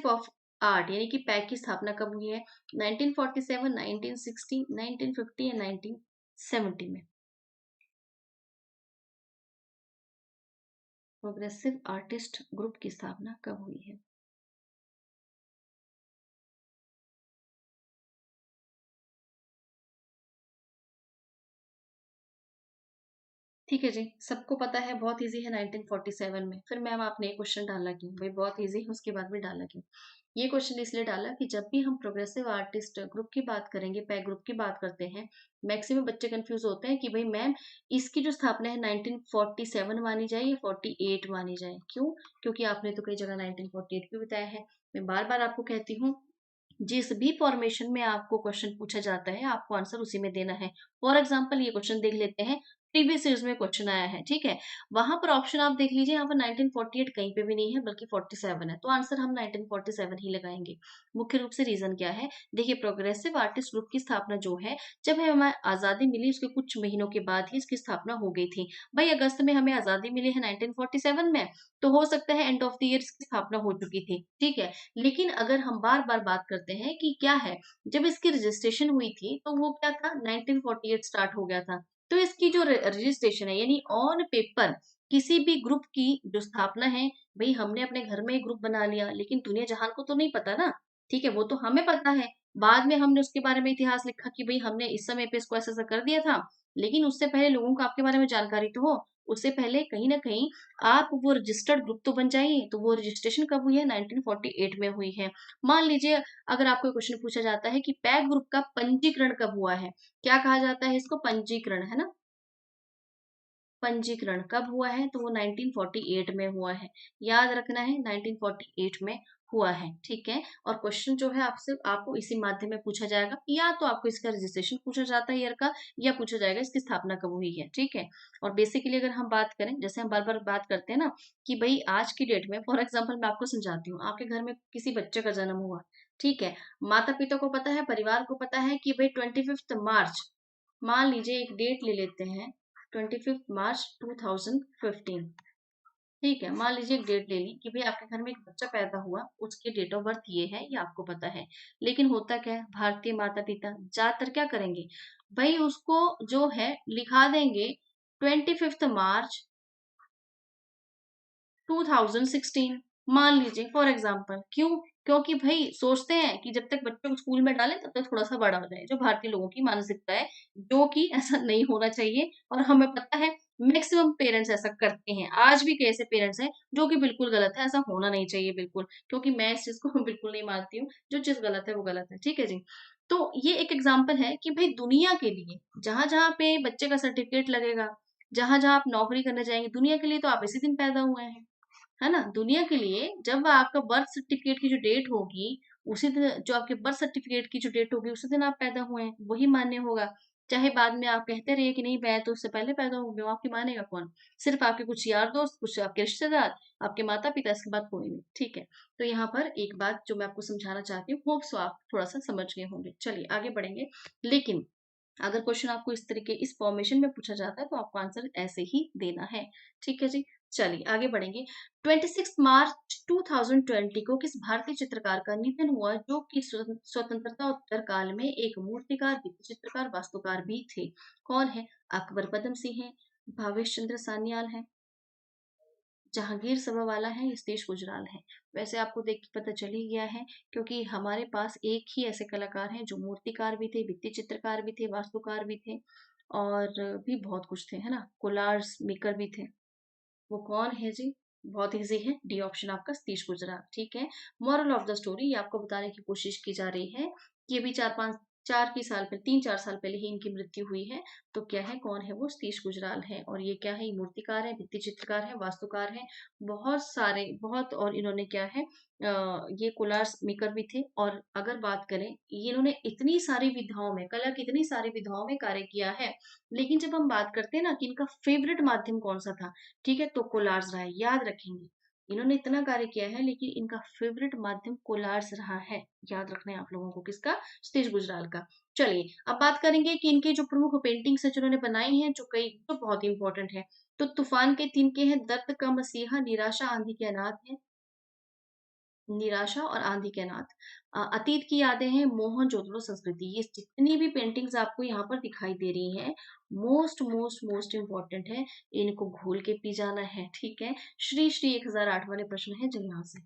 ऑफ आर्ट यानी कि पैक की स्थापना कब हुई है? 1947, 1960, 1950 या 1970 में। प्रोग्रेसिव आर्टिस्ट ग्रुप की स्थापना कब हुई है? ठीक है जी, सबको पता है, बहुत इजी है। 1947 में। फिर मैम आपने एक क्वेश्चन डाला क्यों भाई? बहुत इजी है, उसके बाद भी डाला क्यों? ये क्वेश्चन इसलिए डाला कि जब भी हम प्रोग्रेसिव आर्टिस्ट ग्रुप की बात करेंगे, पैक ग्रुप की बात करते हैं, मैक्सिमम बच्चे कंफ्यूज होते हैं कि भाई मैम इसकी जो स्थापना है 1947 मानी जाए या 48 मानी जाए। क्यों? क्योंकि आपने तो कई जगह 1948 भी बताया है। मैं बार बार आपको कहती हूँ, जिस भी फॉर्मेशन में आपको क्वेश्चन पूछा जाता है, आपको आंसर उसी में देना है। फॉर एग्जाम्पल ये क्वेश्चन देख लेते हैं, प्रीवियस ईयर्स में क्वेश्चन आया है। ठीक है, वहां पर ऑप्शन आप देख लीजिए, यहाँ पर 1948 कहीं पे भी नहीं है, बल्कि 47 है। तो आंसर हम 1947 ही लगाएंगे। मुख्य रूप से रीजन क्या है? देखिए, प्रोग्रेसिव आर्टिस्ट ग्रुप की स्थापना जो है, जब हमें आजादी मिली उसके कुछ महीनों के बाद ही इसकी स्थापना हो गई थी। भाई अगस्त में हमें आजादी मिली है 1947 में, तो हो सकता है एंड ऑफ द ईयर इसकी स्थापना हो चुकी थी। ठीक है, लेकिन अगर हम बार बार बात करते हैं कि क्या है, जब इसकी रजिस्ट्रेशन हुई थी तो वो क्या था? 1948 स्टार्ट हो गया था। तो इसकी जो रजिस्ट्रेशन है, यानी ऑन पेपर किसी भी ग्रुप की जो स्थापना है, भाई हमने अपने घर में एक ग्रुप बना लिया, लेकिन दुनिया जहान को तो नहीं पता ना। ठीक है, वो तो हमें पता है। बाद में हमने उसके बारे में इतिहास लिखा कि भाई हमने इस समय पे इसको ऐसा ऐसा कर दिया था, लेकिन उससे पहले लोगों को आपके बारे में जानकारी तो हो। उससे पहले कहीं ना कहीं आप वो रजिस्टर्ड ग्रुप तो बन जाइए। तो वो रजिस्ट्रेशन कब हुई है? 1948 में हुई है। मान लीजिए अगर आपको क्वेश्चन पूछा जाता है कि पैक ग्रुप का पंजीकरण कब हुआ है, क्या कहा जाता है इसको? पंजीकरण, है ना? पंजीकरण कब हुआ है? तो वो 1948 में हुआ है। याद रखना है, 1948 में हुआ है। ठीक है, और क्वेश्चन जो है आपसे आपको इसी माध्यम में पूछा जाएगा, या तो आपको इसका रजिस्ट्रेशन पूछा जाता है ईयर का, या पूछा जाएगा इसकी स्थापना कब हुई है। ठीक है, और बेसिकली अगर हम बात करें, जैसे हम बार बार बात करते हैं ना कि भाई आज की डेट में, फॉर एग्जाम्पल मैं आपको समझाती हूँ, आपके घर में किसी बच्चे का जन्म हुआ। ठीक है, माता पिता को पता है, परिवार को पता है कि भाई 25 मार्च, मान लीजिए एक डेट ले लेते हैं, 25 मार्च 2015। ठीक है, मान लीजिए एक डेट ले ली कि भाई आपके घर में एक बच्चा पैदा हुआ, उसकी डेट ऑफ बर्थ ये है, ये आपको पता है। लेकिन होता क्या है, भारतीय माता पिता ज्यादातर क्या करेंगे, भाई उसको जो है लिखा देंगे 25 मार्च 2016, मान लीजिए फॉर एग्जाम्पल। क्यों? क्योंकि भाई सोचते हैं कि जब तक बच्चों को स्कूल में डालें तब तक थोड़ा सा बड़ा हो जाए, जो भारतीय लोगों की मानसिकता है, जो कि ऐसा नहीं होना चाहिए। और हमें पता है मैक्सिमम पेरेंट्स ऐसा करते हैं, आज भी कई ऐसे पेरेंट्स हैं जो कि बिल्कुल गलत है, ऐसा होना नहीं चाहिए बिल्कुल। क्योंकि मैं इस चीज को बिल्कुल नहीं मानती हूँ, जो चीज गलत है वो गलत है। ठीक है जी, तो ये एक एग्जाम्पल है कि भाई दुनिया के लिए जहां जहां पे बच्चे का सर्टिफिकेट लगेगा, जहां जहां आप नौकरी करने जाएंगे, दुनिया के लिए तो आप इसी दिन पैदा हुए हैं, है ना? दुनिया के लिए जब आपका बर्थ सर्टिफिकेट की जो डेट होगी, उसी दिन जो आपके बर्थ सर्टिफिकेट की जो डेट होगी उसी दिन आप पैदा हुए हैं, वही मान्य होगा। चाहे बाद में आप कहते रहिए कि नहीं मैं तो उससे पहले पैदा हुआ हूँ, आपकी मानेगा कौन? सिर्फ आपके कुछ यार दोस्त, कुछ आपके रिश्तेदार, आपके माता पिता, इसके बाद कोई नहीं। ठीक है, तो यहाँ पर एक बात जो मैं आपको समझाना चाहती हूँ, होप सो आप थोड़ा सा समझ गए होंगे। चलिए आगे बढ़ेंगे। लेकिन अगर क्वेश्चन आपको इस तरीके इस फॉर्मेशन में पूछा जाता है तो आपको आंसर ऐसे ही देना है। ठीक है जी, चलिए आगे बढ़ेंगे। 26 मार्च 2020 को किस भारतीय चित्रकार का निधन हुआ जो कि स्वतंत्रता उत्तर काल में एक मूर्तिकार, चित्रकार, वास्तुकार भी थे? कौन है? अकबर पदम सिंह है, भावेश चंद्र सान्याल है, जहांगीर सभावाला है, सतीश गुजराल है। वैसे आपको देख के पता चल ही गया है क्योंकि हमारे पास एक ही ऐसे कलाकार हैं जो मूर्तिकार भी थे, भित्ति चित्रकार भी थे, वास्तुकार भी थे और भी बहुत कुछ थे, है ना, कोलार्स मेकर भी थे। वो कौन है जी? बहुत इजी है, डी ऑप्शन आपका, सतीश गुजराल। ठीक है, मॉरल ऑफ द स्टोरी, ये आपको बताने की कोशिश की जा रही है कि ये भी 3-4 साल पहले ही इनकी मृत्यु हुई है। तो क्या है, कौन है वो? सतीश गुजराल है। और ये क्या है? ये मूर्तिकार है, भित्ति चित्रकार है, वास्तुकार है, बहुत सारे, बहुत। और इन्होंने क्या है, ये कोलार्स मेकर भी थे। और अगर बात करें, ये इन्होंने इतनी सारी विधाओं में, कला की इतनी सारी विधाओं में कार्य किया है। लेकिन जब हम बात करते हैं ना कि इनका फेवरेट माध्यम कौन सा था, ठीक है, तो कोलार्स रहा है, याद रखेंगे। इन्होंने इतना कार्य किया है लेकिन इनका फेवरेट माध्यम कोलार्स रहा है। याद रखना है आप लोगों को, किसका? सतीश गुजराल का। चलिए अब बात करेंगे कि इनके जो प्रमुख पेंटिंग्स है जिन्होंने बनाई हैं, जो कई तो बहुत इंपॉर्टेंट है। तो तूफान के तिनके हैं, दर्द का मसीहा, निराशा, आंधी के अनाथ है, निराशा और आंधी के अनाथ, अतीत की यादें हैं, मोहनजोदड़ो संस्कृति। ये जितनी भी पेंटिंग्स आपको यहाँ पर दिखाई दे रही हैं, मोस्ट मोस्ट मोस्ट इम्पोर्टेंट है, इनको घोल के पी जाना है। ठीक है, श्री श्री 1008 वाले प्रश्न है जो यहाँ से।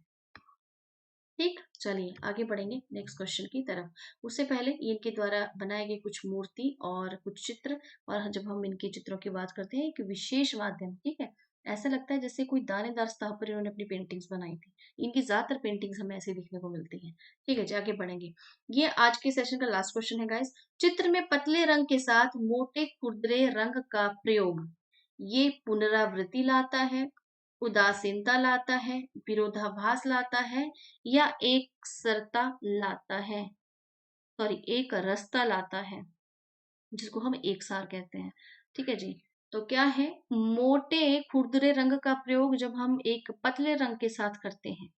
ठीक, चलिए आगे बढ़ेंगे नेक्स्ट क्वेश्चन की तरफ। उससे पहले इनके द्वारा बनाए गए कुछ मूर्ति और कुछ चित्र, और जब हम इनके चित्रों की बात करते हैं, एक विशेष माध्यम, ठीक है, ऐसा लगता है जैसे कोई दानेदार सतह पर इन्होंने अपनी पेंटिंग्स बनाई थी। इनकी ज्यादातर पेंटिंग्स हमें ऐसे दिखने को मिलती हैं। ठीक है जी, आगे बढ़ेंगे। ये आज के सेशन का लास्ट क्वेश्चन है गाइस। चित्र में पतले रंग के साथ मोटे खुरदरे रंग का प्रयोग, ये पुनरावृत्ति लाता है, उदासीनता लाता है, विरोधाभास लाता है, या एक सरता लाता है, सॉरी एक रसता लाता है, जिसको हम एक सार कहते हैं। ठीक है जी, तो क्या है? मोटे खुरदरे रंग का प्रयोग जब हम एक पतले रंग के साथ करते हैं।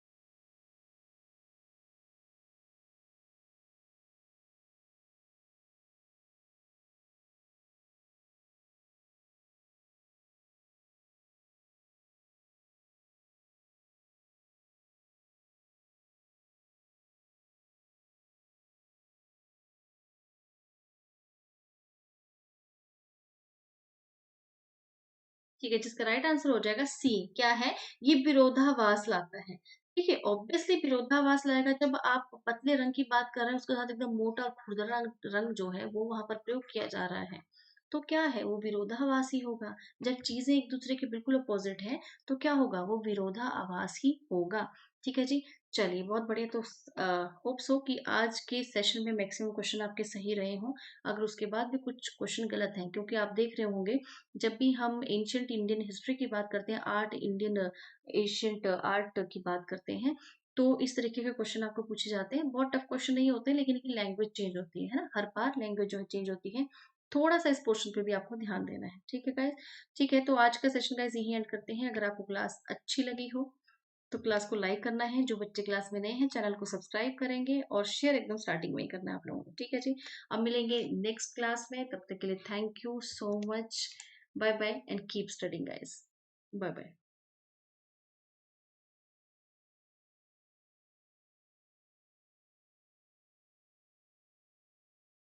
ठीक है, जिसका राइट आंसर हो जाएगा सी। क्या है? ये विरोधाभास लाता है। ठीक है, ऑब्वियसली विरोधाभास लाएगा जब आप पतले रंग की बात कर रहे हैं, उसके साथ एकदम मोटा और खुरदरा रंग जो है वो वहां पर प्रयोग किया जा रहा है। तो क्या है? वो विरोधाभास ही होगा। जब चीजें एक दूसरे के बिल्कुल अपोजिट है तो क्या होगा? वो विरोधाभास ही होगा। ठीक है जी, चलिए बहुत बढ़िया। तो होप सो कि आज के सेशन में मैक्सिमम क्वेश्चन आपके सही रहे हों। अगर उसके बाद भी कुछ क्वेश्चन गलत हैं, क्योंकि आप देख रहे होंगे जब भी हम एंशियंट इंडियन हिस्ट्री की बात करते हैं, आर्ट इंडियन एशियंट आर्ट की बात करते हैं, तो इस तरीके के क्वेश्चन आपको पूछे जाते हैं। बहुत टफ क्वेश्चन नहीं होते, लेकिन इनकी लैंग्वेज चेंज होती है ना, हर बार लैंग्वेज जो है चेंज होती है। थोड़ा सा इस पोर्शन पे भी आपको ध्यान देना है। ठीक है गाइस, ठीक है, तो आज का सेशन गाइस यही एंड करते हैं। अगर आपको क्लास अच्छी लगी हो तो क्लास को लाइक करना है, जो बच्चे क्लास में नए हैं चैनल को सब्सक्राइब करेंगे, और शेयर एकदम स्टार्टिंग में ही करना है आप लोगों को। ठीक है जी, अब मिलेंगे नेक्स्ट क्लास में, तब तक के लिए thank you so much. Bye bye and keep studying guys. Bye bye.